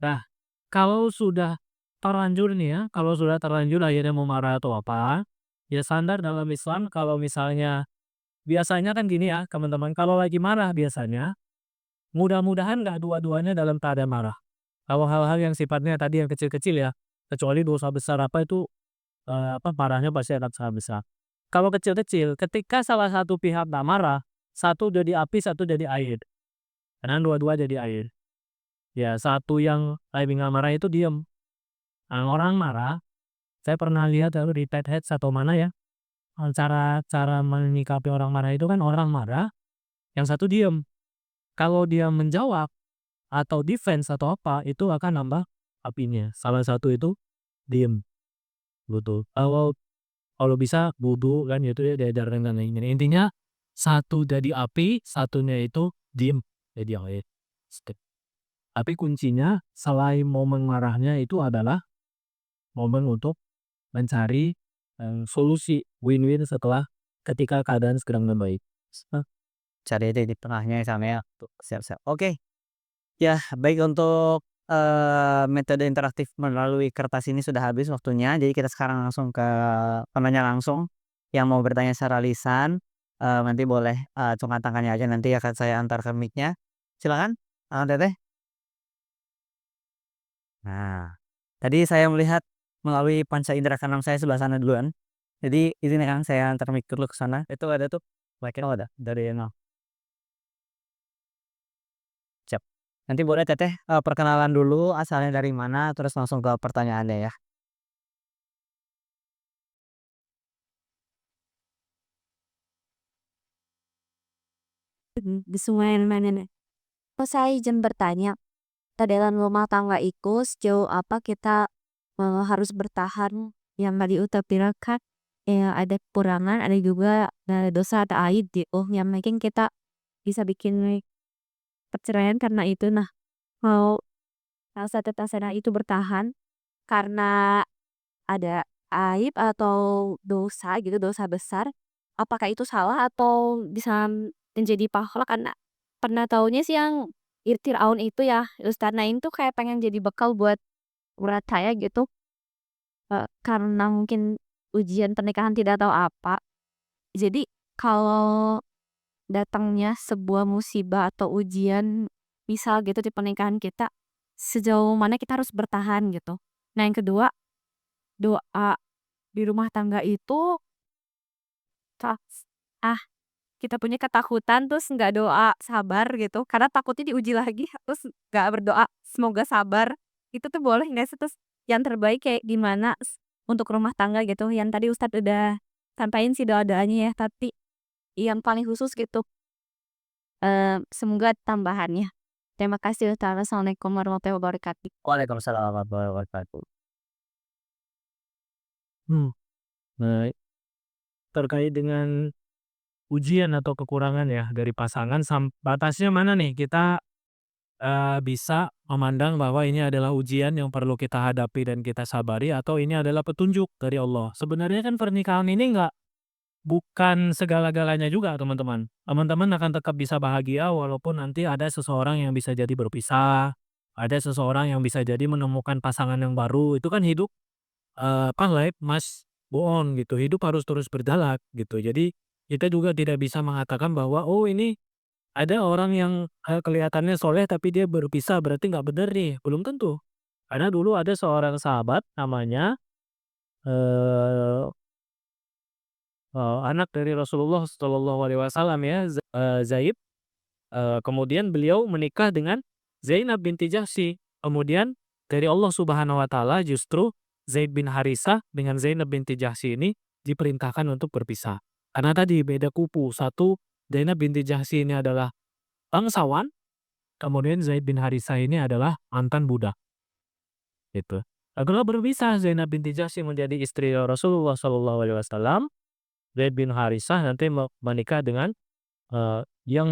Nah, kalau sudah terlanjur nih ya, kalau sudah terlanjur akhirnya mau marah atau apa, ya standar dalam Islam kalau misalnya biasanya kan gini ya teman-teman, kalau lagi marah biasanya, mudah-mudahan nggak dua-duanya dalam keadaan marah. Kalau hal-hal yang sifatnya tadi yang kecil-kecil ya, kecuali dosa besar apa itu, marahnya pasti akan sangat besar. Kalau kecil-kecil, ketika salah satu pihak nggak marah, satu jadi api, satu jadi air. Karena dua-dua jadi air. Ya, satu yang lagi nggak marah itu diem. Nah, orang marah, saya pernah lihat di TED Heads atau mana ya, cara cara menyikapi orang marah itu kan orang marah, yang satu diem. Kalau dia menjawab atau defense atau apa, itu akan nambah apinya. Salah satu itu diem, gitu. Kalau kalau bisa wudu kan itu ya diajarkan dan lain-lain. Intinya satu jadi api, satunya itu diem, jadi air. Tapi kuncinya selain momen marahnya itu adalah momen untuk mencari, solusi win-win setelah ketika keadaan sedang membaik. Heeh. Cari titik tengahnya ya sama ya. Tuh, siap siap. Oke. Ya, baik untuk, metode interaktif melalui kertas ini sudah habis waktunya. Jadi kita sekarang langsung ke penanya langsung. Yang mau bertanya secara lisan, nanti boleh, cungkan tangannya aja nanti akan saya antarkan mic-nya. Silakan, Teteh. Nah. Tadi saya melihat melalui panca indera keenam saya sebelah sana duluan. Jadi izin ya Kang, saya antar mic dulu ke sana. Itu ada tuh, mic-nya ada dari nol. Siap. Nanti boleh Teteh, perkenalan dulu asalnya dari mana, terus langsung ke pertanyaannya ya. Kesungan mana. Oh, saya izin bertanya, dalam rumah tangga itu sejauh apa kita harus bertahan yang tadi Uta bilang kan ada kekurangan, ada juga dosa, ada aib gitu yang mungkin kita bisa bikin perceraian karena itu. Nah, mau rasa tetasana itu bertahan karena ada aib atau dosa gitu, dosa besar, apakah itu salah atau bisa menjadi pahala? Karena pernah taunya sih yang Fir'aun itu ya, Ustaz Naim tuh kayak pengen jadi bekal buat urat saya gitu, karena mungkin ujian pernikahan tidak tahu apa. Jadi kalau datangnya sebuah musibah atau ujian misal gitu di pernikahan kita, sejauh mana kita harus bertahan gitu. Nah, yang kedua, doa di rumah tangga itu Kak, ah, kita punya ketakutan terus nggak doa sabar gitu, karena takutnya diuji lagi, terus nggak berdoa semoga sabar, itu tuh boleh nggak sih? Terus yang terbaik kayak gimana untuk rumah tangga gitu, yang tadi Ustadz udah sampaiin sih doa-doanya ya, tapi yang paling khusus gitu, semoga tambahannya. Terima kasih Ustaz. Assalamualaikum warahmatullahi wabarakatuh. Waalaikumsalam warahmatullahi wabarakatuh. Hmm, baik. Terkait dengan ujian atau kekurangan ya dari pasangan batasnya mana nih kita, bisa memandang bahwa ini adalah ujian yang perlu kita hadapi dan kita sabari atau ini adalah petunjuk dari Allah. Sebenarnya kan pernikahan ini bukan segala-galanya juga teman-teman. Teman-teman akan tetap bisa bahagia walaupun nanti ada seseorang yang bisa jadi berpisah, ada seseorang yang bisa jadi menemukan pasangan yang baru, itu kan hidup, life must go on gitu, hidup harus terus berjalan gitu. Jadi kita juga tidak bisa mengatakan bahwa, "Oh ini ada orang yang, kelihatannya soleh tapi dia berpisah berarti nggak bener nih." Belum tentu. Karena dulu ada seorang sahabat namanya, eee anak dari Rasulullah Shallallahu Alaihi Wasallam ya, Zaid, kemudian beliau menikah dengan Zainab binti Jahsy. Kemudian dari Allah Subhanahu wa taala justru Zaid bin Harisah dengan Zainab binti Jahsy ini diperintahkan untuk berpisah. Karena tadi beda kubu, satu Zainab binti Jahsy ini adalah bangsawan, kemudian Zaid bin Harisah ini adalah mantan budak, gitu. Lalu berpisah Zainab binti Jahsy menjadi istri Rasulullah Shallallahu Alaihi Wasallam, Zaid bin Harisah nanti menikah dengan, yang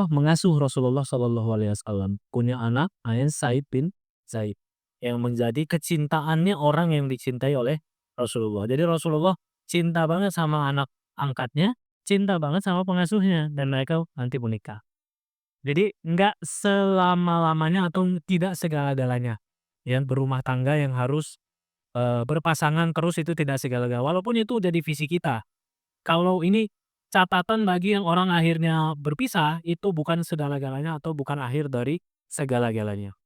mengasuh Rasulullah Shallallahu Alaihi Wasallam, punya anak namanya Said bin Zaid, yang menjadi kecintaannya orang yang dicintai oleh Rasulullah. Jadi Rasulullah cinta banget sama anak angkatnya, cinta banget sama pengasuhnya, dan mereka nanti menikah. Jadi nggak selama-lamanya atau tidak segala-galanya yang berumah tangga yang harus, berpasangan terus itu tidak segala-galanya, walaupun itu udah divisi kita. Kalau ini catatan bagi yang orang akhirnya berpisah, itu bukan segala-galanya atau bukan akhir dari segala-galanya.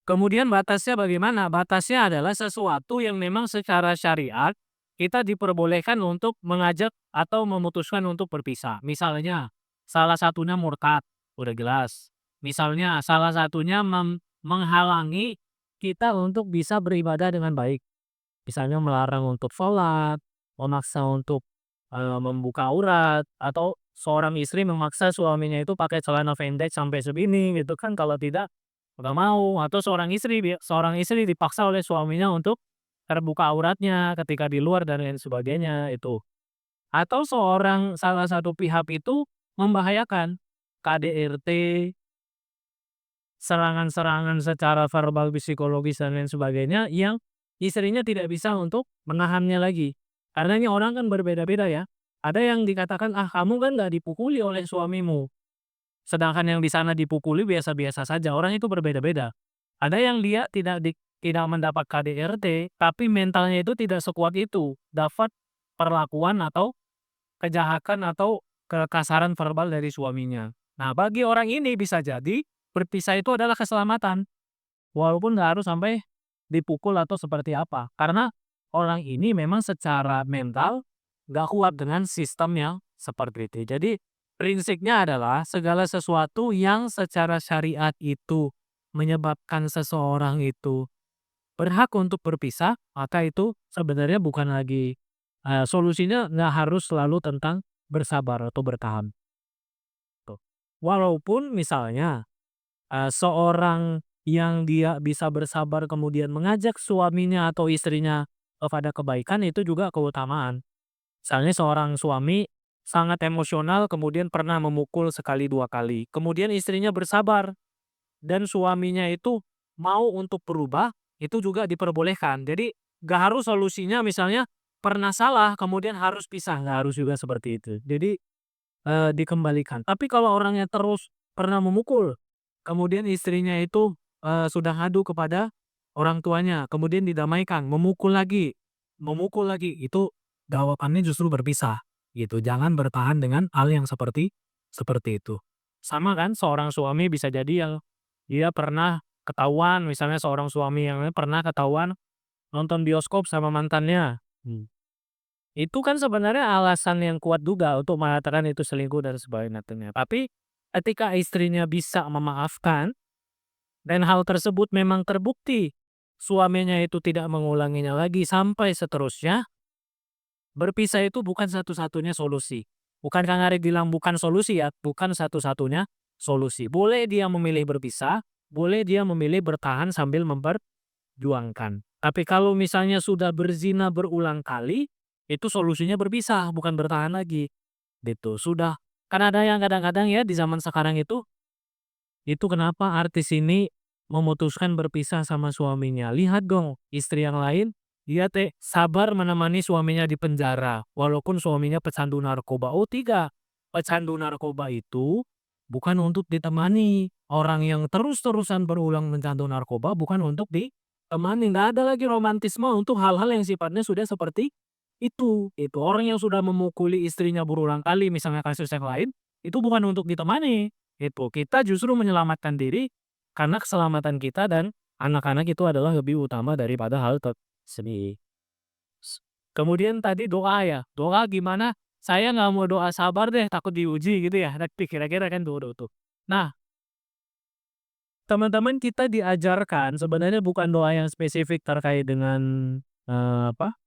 Kemudian batasnya bagaimana? Batasnya adalah sesuatu yang memang secara syariat kita diperbolehkan untuk mengajak atau memutuskan untuk berpisah. Misalnya, salah satunya murtad, udah jelas. Misalnya, salah satunya menghalangi kita untuk bisa beribadah dengan baik. Misalnya melarang untuk sholat, memaksa untuk, membuka aurat, atau seorang istri memaksa suaminya itu pakai celana pendek sampai segini gitu kan, kalau tidak nggak mau, atau seorang istri dipaksa oleh suaminya untuk terbuka auratnya ketika di luar dan lain sebagainya itu. Atau salah satu pihak itu membahayakan KDRT, serangan-serangan secara verbal, psikologis, dan lain sebagainya yang istrinya tidak bisa untuk menahannya lagi. Karena ini orang kan berbeda-beda ya. Ada yang dikatakan, "Ah, kamu kan nggak dipukuli oleh suamimu." Sedangkan yang di sana dipukuli biasa-biasa saja. Orang itu berbeda-beda. Ada yang dia tidak mendapat KDRT, tapi mentalnya itu tidak sekuat itu. Dapat perlakuan atau kejahatan atau kekasaran verbal dari suaminya. Nah, bagi orang ini bisa jadi berpisah itu adalah keselamatan. walaupun nggak harus sampai dipukul atau seperti apa. Karena orang ini memang secara mental nggak kuat dengan sistem yang seperti itu. Jadi prinsipnya adalah segala sesuatu yang secara syariat itu menyebabkan seseorang itu berhak untuk berpisah, maka itu sebenarnya bukan lagi solusinya nggak harus selalu tentang bersabar atau bertahan. Tuh. Walaupun misalnya seorang yang dia bisa bersabar kemudian mengajak suaminya atau istrinya kepada kebaikan itu juga keutamaan. Misalnya seorang suami sangat emosional kemudian pernah memukul sekali dua kali. Kemudian istrinya bersabar dan suaminya itu mau untuk berubah, itu juga diperbolehkan. Jadi gak harus solusinya misalnya pernah salah kemudian harus pisah, nggak harus juga seperti itu. Jadi dikembalikan. Tapi kalau orangnya terus pernah memukul, kemudian istrinya itu sudah ngadu kepada orang tuanya, kemudian didamaikan, memukul lagi, itu jawabannya justru berpisah gitu. Jangan bertahan dengan hal yang seperti itu. Sama kan seorang suami bisa jadi yang dia pernah ketahuan, misalnya seorang suami yang pernah ketahuan nonton bioskop sama mantannya. Itu kan sebenarnya alasan yang kuat juga untuk mengatakan itu selingkuh dan sebagainya. Tapi ketika istrinya bisa memaafkan dan hal tersebut memang terbukti suaminya itu tidak mengulanginya lagi sampai seterusnya, berpisah itu bukan satu-satunya solusi. Bukan Kang Arif bilang bukan solusi ya, bukan satu-satunya solusi. Boleh dia memilih berpisah, boleh dia memilih bertahan sambil memperjuangkan. Tapi kalau misalnya sudah berzina berulang kali, itu solusinya berpisah, bukan bertahan lagi. Gitu. Sudah. Kan ada yang kadang-kadang ya di zaman sekarang itu kenapa artis ini memutuskan berpisah sama suaminya. Lihat dong, istri yang lain, dia sabar menemani suaminya di penjara. Walaupun suaminya pecandu narkoba. Oh tidak, pecandu narkoba itu bukan untuk ditemani. Orang yang terus-terusan berulang mencandu narkoba bukan untuk ditemani. Nggak ada lagi romantisme untuk hal-hal yang sifatnya sudah seperti itu. Itu orang yang sudah memukuli istrinya berulang kali, misalnya kasus yang lain, itu bukan untuk ditemani. Itu kita justru menyelamatkan diri karena keselamatan kita dan anak-anak itu adalah lebih utama daripada hal tersebut. Kemudian tadi doa ya, doa gimana? Saya nggak mau doa sabar deh, takut diuji gitu ya. Tapi kira-kira kan tuh. Nah, teman-teman kita diajarkan sebenarnya bukan doa yang spesifik terkait dengan apa?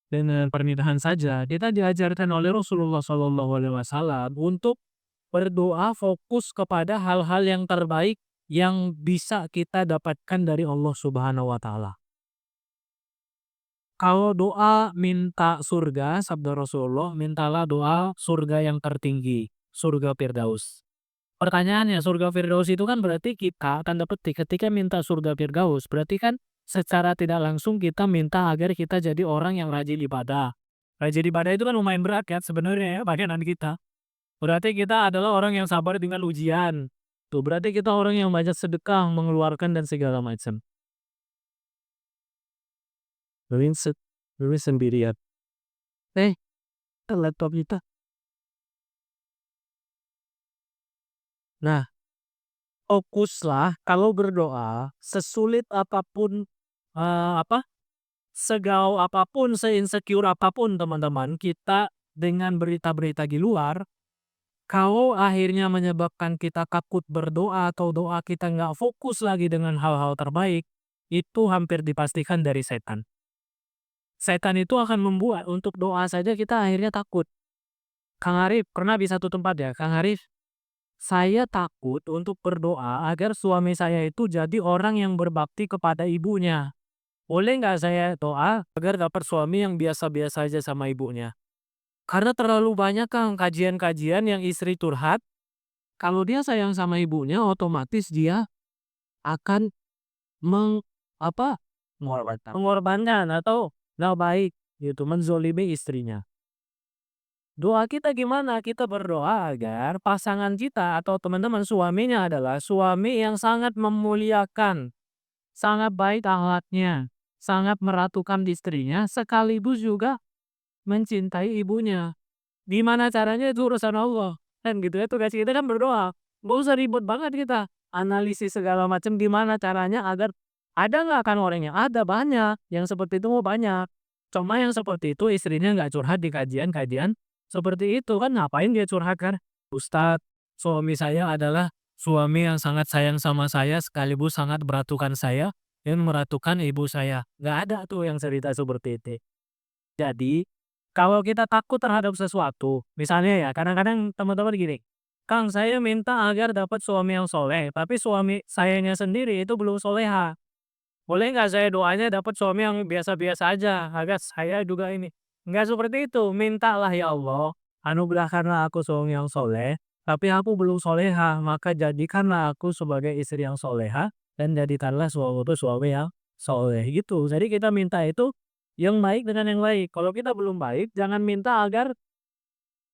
Dengan pernikahan saja. Kita diajarkan oleh Rasulullah SAW untuk berdoa fokus kepada hal-hal yang terbaik yang bisa kita dapatkan dari Allah Subhanahu wa Ta'ala. Kalau doa minta surga, sabda Rasulullah, mintalah doa surga yang tertinggi, surga Firdaus. Pertanyaannya, surga Firdaus itu kan berarti kita, tanda petik, ketika minta surga Firdaus, berarti kan secara tidak langsung kita minta agar kita jadi orang yang rajin ibadah. Rajin ibadah itu kan lumayan berat kan sebenarnya ya, bagian kita. Berarti kita adalah orang yang sabar dengan ujian. Tuh, berarti kita orang yang banyak sedekah, mengeluarkan dan segala macam. Belum sendirian. Laptop kita. Nah, fokuslah kalau berdoa sesulit apapun segalau apapun, se-insecure apapun teman-teman kita dengan berita-berita di luar, kalau akhirnya menyebabkan kita takut berdoa atau doa kita nggak fokus lagi dengan hal-hal terbaik, itu hampir dipastikan dari setan. Setan itu akan membuat untuk doa saja kita akhirnya takut. Kang Arif pernah di satu tempat ya, Kang Arif, saya takut untuk berdoa agar suami saya itu jadi orang yang berbakti kepada ibunya. Boleh nggak saya doa agar dapat suami yang biasa-biasa aja sama ibunya? Karena terlalu banyak Kang kajian-kajian yang istri curhat, kalau dia sayang sama ibunya otomatis dia akan meng apa? Mengorbankan atau nggak baik gitu, menzolimi istrinya. Doa kita gimana? Kita berdoa agar pasangan kita atau teman-teman suaminya adalah suami yang sangat memuliakan, sangat baik akhlaknya, sangat meratukan istrinya, sekaligus juga mencintai ibunya. Gimana caranya itu urusan Allah. Kan gitu ya tugas kita kan berdoa. Gak usah ribet banget kita. analisis segala macam gimana caranya agar ada nggak kan orangnya? Ada, banyak, yang seperti itu mah banyak. Cuma yang seperti itu istrinya nggak curhat di kajian-kajian seperti itu, kan ngapain dia curhat kan? "Ustadz, suami saya adalah suami yang sangat sayang sama saya sekaligus sangat meratukan saya dan meratukan ibu saya." Nggak ada tuh yang cerita seperti itu. Jadi, kalau kita takut terhadap sesuatu, misalnya ya, kadang-kadang teman-teman gini, "Kang, saya minta agar dapat suami yang soleh, tapi suami sayanya sendiri itu belum soleha. Boleh nggak saya doanya dapat suami yang biasa-biasa aja, agar saya juga ini." Nggak seperti itu, mintalah, "Ya Allah, anugerahkanlah aku suami yang soleh, tapi aku belum soleha, maka jadikanlah aku sebagai istri yang soleha, dan jadikanlah suamiku suami yang soleh." Gitu. Jadi kita minta itu yang baik dengan yang baik. Kalau kita belum baik, jangan minta agar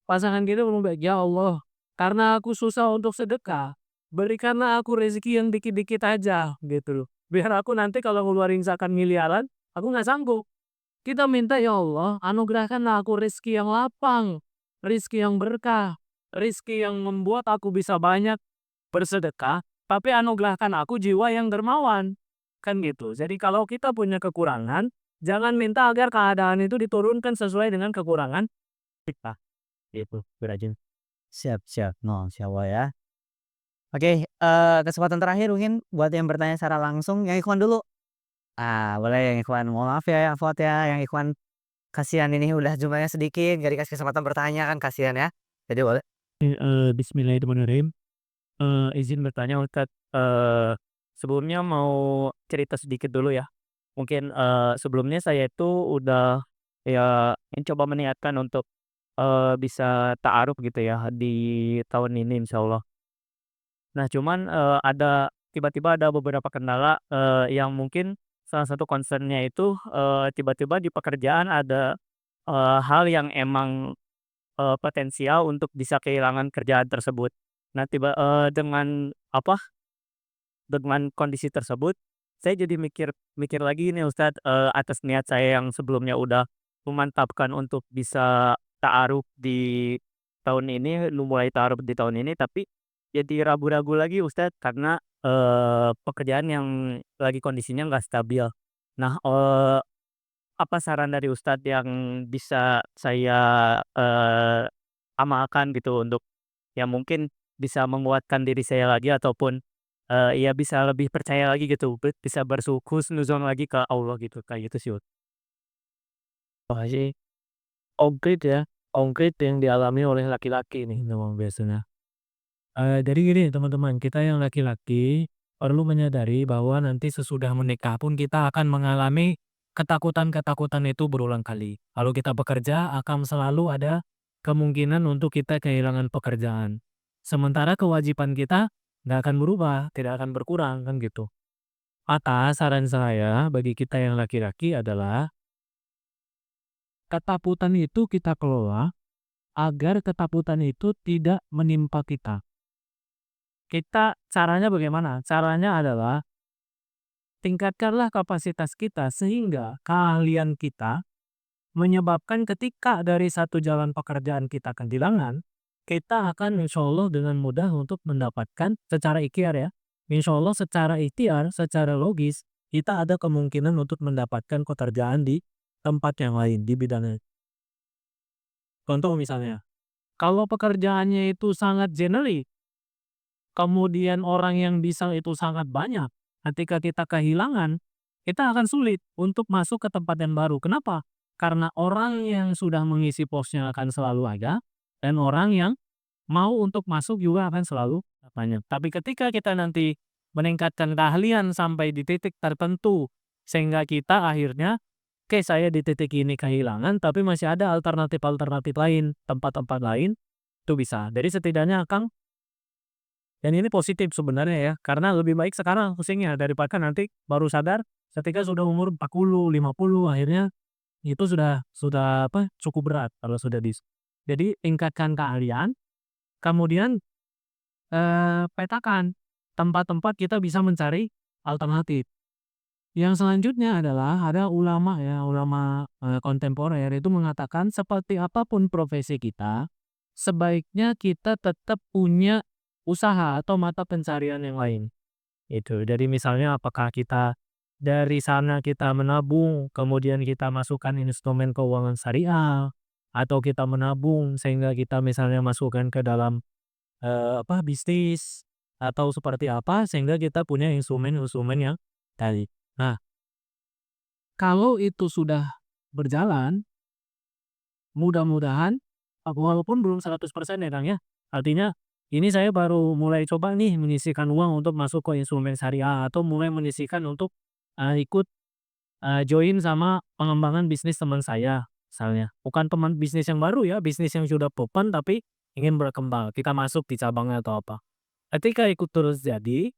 pasangan kita belum baik. "Ya Allah, karena aku susah untuk sedekah, berikanlah aku rezeki yang dikit-dikit aja," gitu loh. Biar aku nanti kalau ngeluarin zakat miliaran, aku nggak sanggup. Kita minta, "Ya Allah, anugerahkanlah aku rezeki yang lapang, rezeki yang berkah, rezeki yang membuat aku bisa banyak bersedekah, tapi anugerahkan aku jiwa yang dermawan." Kan gitu. Jadi kalau kita punya kekurangan, jangan minta agar keadaan itu diturunkan sesuai dengan kekurangan kita. Gitu, Birajin. Siap siap. No, insya Allah ya. Oke, kesempatan terakhir mungkin buat yang bertanya secara langsung, yang Ikhwan dulu. Boleh yang Ikhwan. Mohon maaf ya, Fuad ya, yang Ikhwan kasihan ini udah jumlahnya sedikit, nggak dikasih kesempatan bertanya kan kasihan ya. Jadi boleh. Bismillahirrahmanirrahim. Izin bertanya Ustadz, sebelumnya mau cerita sedikit dulu ya. Mungkin, sebelumnya saya itu udah ya mencoba meniatkan untuk, bisa ta'aruf gitu ya di tahun ini insyaallah. Nah cuman, tiba-tiba ada beberapa kendala, yang mungkin salah satu concern-nya itu, tiba-tiba di pekerjaan ada, hal yang emang, potensial untuk bisa kehilangan kerjaan tersebut. Nah dengan apa, dengan kondisi tersebut, saya jadi mikir mikir lagi nih Ustadz, atas niat saya yang sebelumnya udah memantapkan untuk bisa ta'aruf di tahun ini, mulai ta'aruf di tahun ini, tapi jadi ragu-ragu lagi Ustadz karena, pekerjaan yang lagi kondisinya nggak stabil. Nah, apa saran dari Ustadz yang bisa saya, amalkan gitu untuk ya mungkin bisa menguatkan diri saya lagi ataupun, ya bisa lebih percaya lagi gitu, bisa husnuzon lagi ke Allah gitu, kayak gitu sih, Wah sih, konkret ya, konkret yang dialami oleh laki-laki nih memang biasanya. Jadi gini teman-teman, kita yang laki-laki perlu menyadari bahwa nanti sesudah menikah pun kita akan mengalami ketakutan-ketakutan itu berulang kali. Kalau kita bekerja akan selalu ada kemungkinan untuk kita kehilangan pekerjaan. Sementara kewajiban kita nggak akan berubah, tidak akan berkurang kan gitu. Maka saran saya bagi kita yang laki-laki adalah ketakutan itu kita kelola agar ketakutan itu tidak menimpa kita. Kita caranya bagaimana? Caranya adalah tingkatkanlah kapasitas kita sehingga keahlian kita menyebabkan ketika dari satu jalan pekerjaan kita kehilangan, kita akan insya Allah dengan mudah untuk mendapatkan secara ikhtiar ya. Insya Allah secara ikhtiar, secara logis, kita ada kemungkinan untuk mendapatkan pekerjaan di tempat yang lain, di bidang. Contoh misalnya, kalau pekerjaannya itu sangat generik, kemudian orang yang bisa itu sangat banyak, ketika kita kehilangan, kita akan sulit untuk masuk ke tempat yang baru. Kenapa? Karena orang yang sudah mengisi posnya akan selalu ada, dan orang yang mau untuk masuk juga akan selalu banyak. Tapi ketika kita nanti meningkatkan keahlian sampai di titik tertentu, sehingga kita akhirnya, oke saya di titik ini kehilangan, tapi masih ada alternatif-alternatif lain, tempat-tempat lain, itu bisa. Jadi setidaknya Kang, dan ini positif sebenarnya ya, karena lebih baik sekarang pusingnya daripada nanti baru sadar ketika sudah umur 40, 50 akhirnya itu sudah apa, cukup berat kalau sudah jadi tingkatkan keahlian, kemudian, petakan tempat-tempat kita bisa mencari alternatif. Yang selanjutnya adalah ada ulama ya, ulama, kontemporer itu mengatakan seperti apapun profesi kita, sebaiknya kita tetap punya usaha atau mata pencarian yang lain. Itu. Jadi misalnya apakah kita dari sana kita menabung, kemudian kita masukkan instrumen keuangan syariah, atau kita menabung sehingga kita misalnya masukkan ke dalam bisnis, atau seperti apa sehingga kita punya instrumen-instrumen yang tadi. Nah, kalau itu sudah berjalan, mudah-mudahan walaupun belum 100% ya, Kang, ya. Artinya ini saya baru mulai coba nih menyisihkan uang untuk masuk ke instrumen syariah atau mulai menyisihkan untuk ikut join sama pengembangan bisnis teman saya misalnya. Bukan teman bisnis yang baru ya, bisnis yang sudah open tapi ingin berkembang. Kita masuk di cabangnya atau apa. Ketika ikut terus jadi,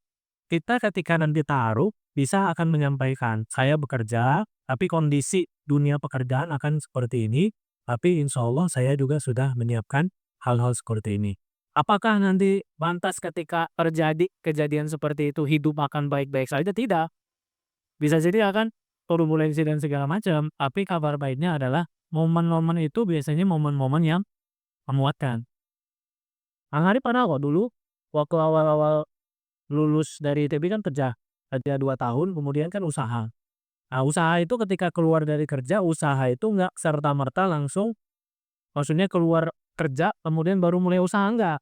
kita ketika nanti taruh bisa akan menyampaikan, "Saya bekerja, tapi kondisi dunia pekerjaan akan seperti ini, tapi insya Allah saya juga sudah menyiapkan hal-hal seperti ini." Apakah nanti lantas ketika terjadi kejadian seperti itu hidup akan baik-baik saja? Tidak. Bisa jadi akan turbulensi dan segala macam, tapi kabar baiknya adalah momen-momen itu biasanya momen-momen yang menguatkan. Kang Arif pernah kok dulu waktu awal-awal lulus dari ITB kan kerja 2 tahun kemudian kan usaha. Nah, usaha itu ketika keluar dari kerja, usaha itu nggak serta-merta langsung maksudnya keluar kerja kemudian baru mulai usaha, enggak.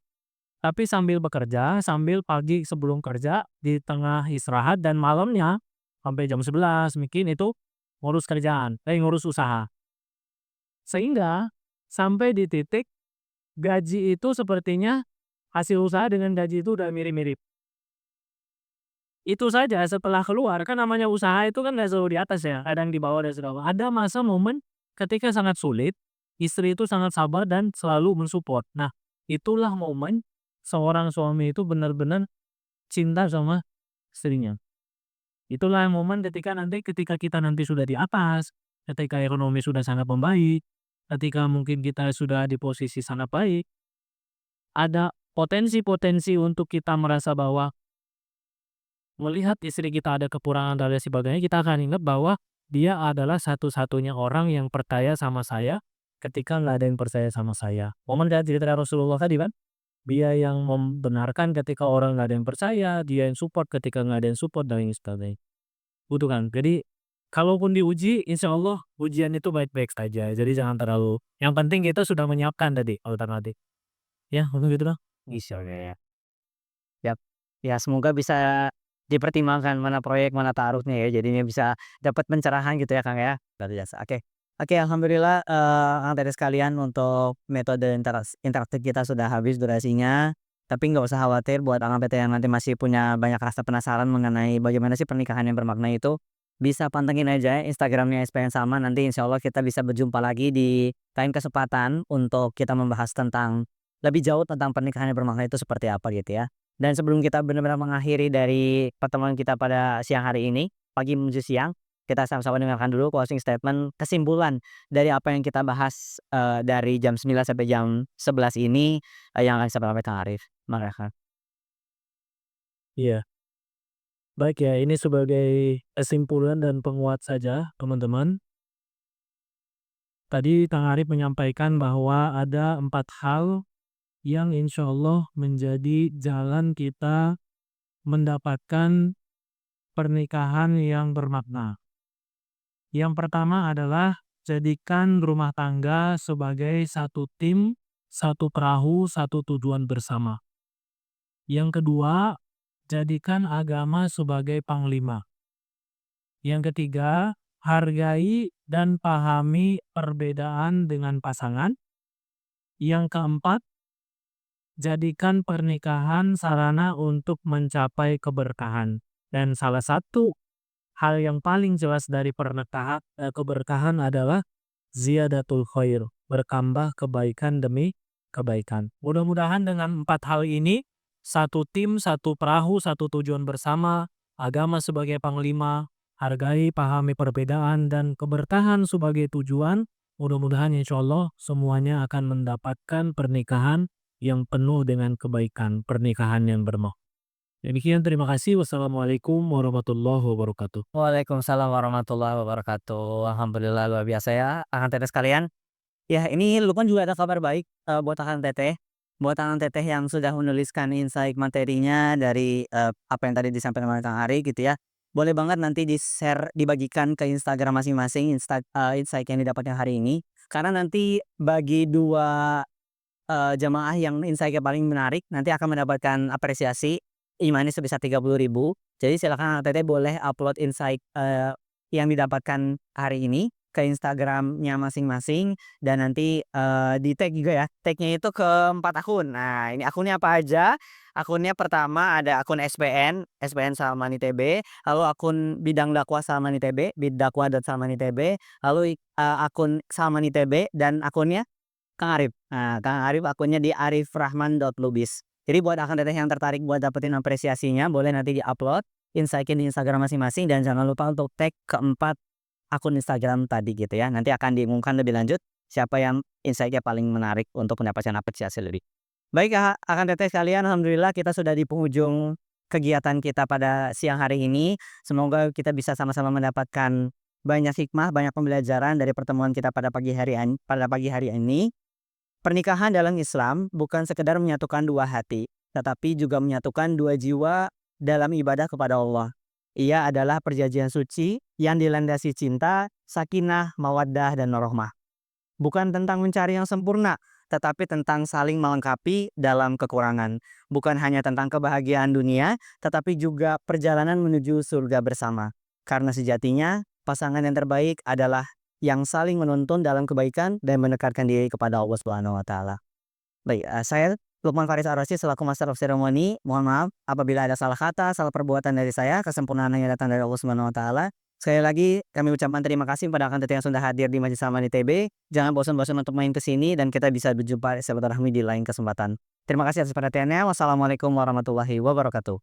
Tapi sambil bekerja, sambil pagi sebelum kerja, di tengah istirahat dan malamnya sampai jam 11 mungkin itu ngurus usaha. Sehingga sampai di titik gaji itu sepertinya hasil usaha dengan gaji itu udah mirip-mirip. Itu saja setelah keluar, kan namanya usaha itu kan nggak selalu di atas ya, kadang di bawah dan segala. Ada masa momen ketika sangat sulit, istri itu sangat sabar dan selalu mensupport. Nah, itulah momen seorang suami itu benar-benar cinta sama istrinya. Itulah momen ketika kita nanti sudah di atas, ketika ekonomi sudah sangat membaik, ketika mungkin kita sudah di posisi sangat baik, ada potensi-potensi untuk kita merasa bahwa melihat istri kita ada kekurangan dan lain sebagainya, kita akan ingat bahwa dia adalah satu-satunya orang yang percaya sama saya ketika nggak ada yang percaya sama saya. Momen dari cerita Rasulullah tadi kan, dia yang membenarkan ketika orang nggak ada yang percaya, dia yang support ketika nggak ada yang support dan lain sebagainya. Gitu kan. Jadi kalaupun diuji, insya Allah ujian itu baik-baik saja. Jadi jangan terlalu. Yang penting kita sudah menyiapkan tadi alternatif. Ya, untuk gitu dong. Bisa ya. Yap. Ya semoga bisa dipertimbangkan mana proyek, mana taruhnya ya, jadinya bisa dapat pencerahan gitu ya, Kang, ya. Luar biasa. Oke. Oke, alhamdulillah, Kang Teteh sekalian untuk metode interaktif kita sudah habis durasinya. Tapi nggak usah khawatir buat Akang Teteh yang nanti masih punya banyak rasa penasaran mengenai bagaimana sih pernikahan yang bermakna itu, bisa pantengin aja Instagram-nya SPN Sama, nanti insya Allah kita bisa berjumpa lagi di lain kesempatan untuk kita membahas tentang lebih jauh tentang pernikahan yang bermakna itu seperti apa gitu ya. Dan sebelum kita benar-benar mengakhiri dari pertemuan kita pada siang hari ini, pagi menuju siang, kita sama-sama dengarkan dulu closing statement kesimpulan dari apa yang kita bahas, dari jam 9 sampai jam 11 ini, yang akan disampaikan oleh Kang Arif. Maka Kang. Iya. Baik ya, ini sebagai kesimpulan dan penguat saja, teman-teman. Tadi Kang Arif menyampaikan bahwa ada 4 hal yang insya Allah menjadi jalan kita mendapatkan pernikahan yang bermakna. Yang pertama adalah jadikan rumah tangga sebagai satu tim, satu perahu, satu tujuan bersama. Yang kedua, jadikan agama sebagai panglima. Yang ketiga, hargai dan pahami perbedaan dengan pasangan. Yang keempat, jadikan pernikahan sarana untuk mencapai keberkahan. Dan salah satu hal yang paling jelas dari keberkahan adalah ziyadatul khair, bertambah kebaikan demi kebaikan. Mudah-mudahan dengan 4 hal ini, satu tim, satu perahu, satu tujuan bersama, agama sebagai panglima, hargai, pahami perbedaan, dan keberkahan sebagai tujuan, mudah-mudahan insya Allah semuanya akan mendapatkan pernikahan yang penuh dengan kebaikan, pernikahan yang bermakna. Demikian, terima kasih. Wassalamualaikum warahmatullahi wabarakatuh. Waalaikumsalam warahmatullahi wabarakatuh. Alhamdulillah luar biasa ya, Akang Teteh sekalian. Ya ini Lukman juga ada kabar baik, buat Akang Teteh. buat Akang Teteh yang sudah menuliskan insight materinya dari, apa yang tadi disampaikan oleh Kang Ari gitu ya, boleh banget nanti di-share, dibagikan ke Instagram masing-masing, insight yang didapatkan hari ini. Karena nanti bagi 2 jamaah yang insight-nya paling menarik nanti akan mendapatkan apresiasi e-money sebesar 30.000. Jadi silakan Teteh boleh upload insight, yang didapatkan hari ini ke Instagram-nya masing-masing dan nanti, di-tag juga ya, tag-nya itu ke 4 akun. Nah, ini akunnya apa aja? Akunnya pertama ada akun SPN Salman ITB, lalu akun Bidang Dakwah Salman ITB, biddakwah.salman ITB, lalu akun Salman ITB dan akunnya Kang Arif. Nah, Kang Arif akunnya di arifrahman.lubis. Jadi buat akang teteh yang tertarik buat dapetin apresiasinya, boleh nanti di-upload insight-nya di Instagram masing-masing dan jangan lupa untuk tag ke-4 akun Instagram tadi gitu ya. Nanti akan diumumkan lebih lanjut siapa yang insight-nya paling menarik untuk mendapatkan apresiasi lebih. Baik, akang teteh sekalian, alhamdulillah kita sudah di penghujung kegiatan kita pada siang hari ini. Semoga kita bisa sama-sama mendapatkan banyak hikmah, banyak pembelajaran dari pertemuan kita pada pagi hari ini. Pernikahan dalam Islam bukan sekedar menyatukan 2 hati, tetapi juga menyatukan 2 jiwa dalam ibadah kepada Allah. Ia adalah perjanjian suci yang dilandasi cinta, sakinah, mawaddah, dan warahmah. Bukan tentang mencari yang sempurna, tetapi tentang saling melengkapi dalam kekurangan. Bukan hanya tentang kebahagiaan dunia, tetapi juga perjalanan menuju surga bersama. Karena sejatinya, pasangan yang terbaik adalah yang saling menuntun dalam kebaikan dan mendekatkan diri kepada Allah Subhanahu wa taala. Baik, saya Lukman Faris Ar-Rasyid selaku Master of Ceremony, mohon maaf apabila ada salah kata, salah perbuatan dari saya, kesempurnaan hanya datang dari Allah Subhanahu wa taala. Sekali lagi kami ucapkan terima kasih kepada akang teteh yang sudah hadir di Majelis Salman ITB. Jangan bosan-bosan untuk main ke sini dan kita bisa berjumpa silaturahmi di lain kesempatan. Terima kasih atas perhatiannya. Wassalamualaikum warahmatullahi wabarakatuh.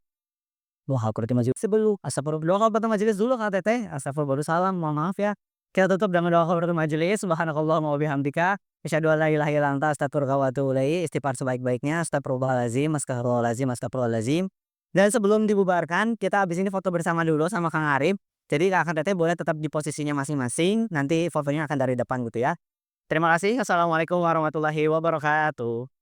Wah, aku berarti majelis sebelum astagfirullah kabaratu majelis dulu Kang Teteh. Astagfirullah baru salam, mohon maaf ya. Kita tutup dengan doa kabaratu majelis. Subhanakallahumma wa bihamdika asyhadu an la ilaha illa anta astaghfiruka wa atubu ilaik. Istighfar sebaik-baiknya. Astagfirullahalazim, astagfirullahalazim, astagfirullahalazim. Dan sebelum dibubarkan, kita habis ini foto bersama dulu sama Kang Arif. Jadi Kang Teteh boleh tetap di posisinya masing-masing. Nanti fotonya akan dari depan gitu ya. Terima kasih. Assalamualaikum warahmatullahi wabarakatuh.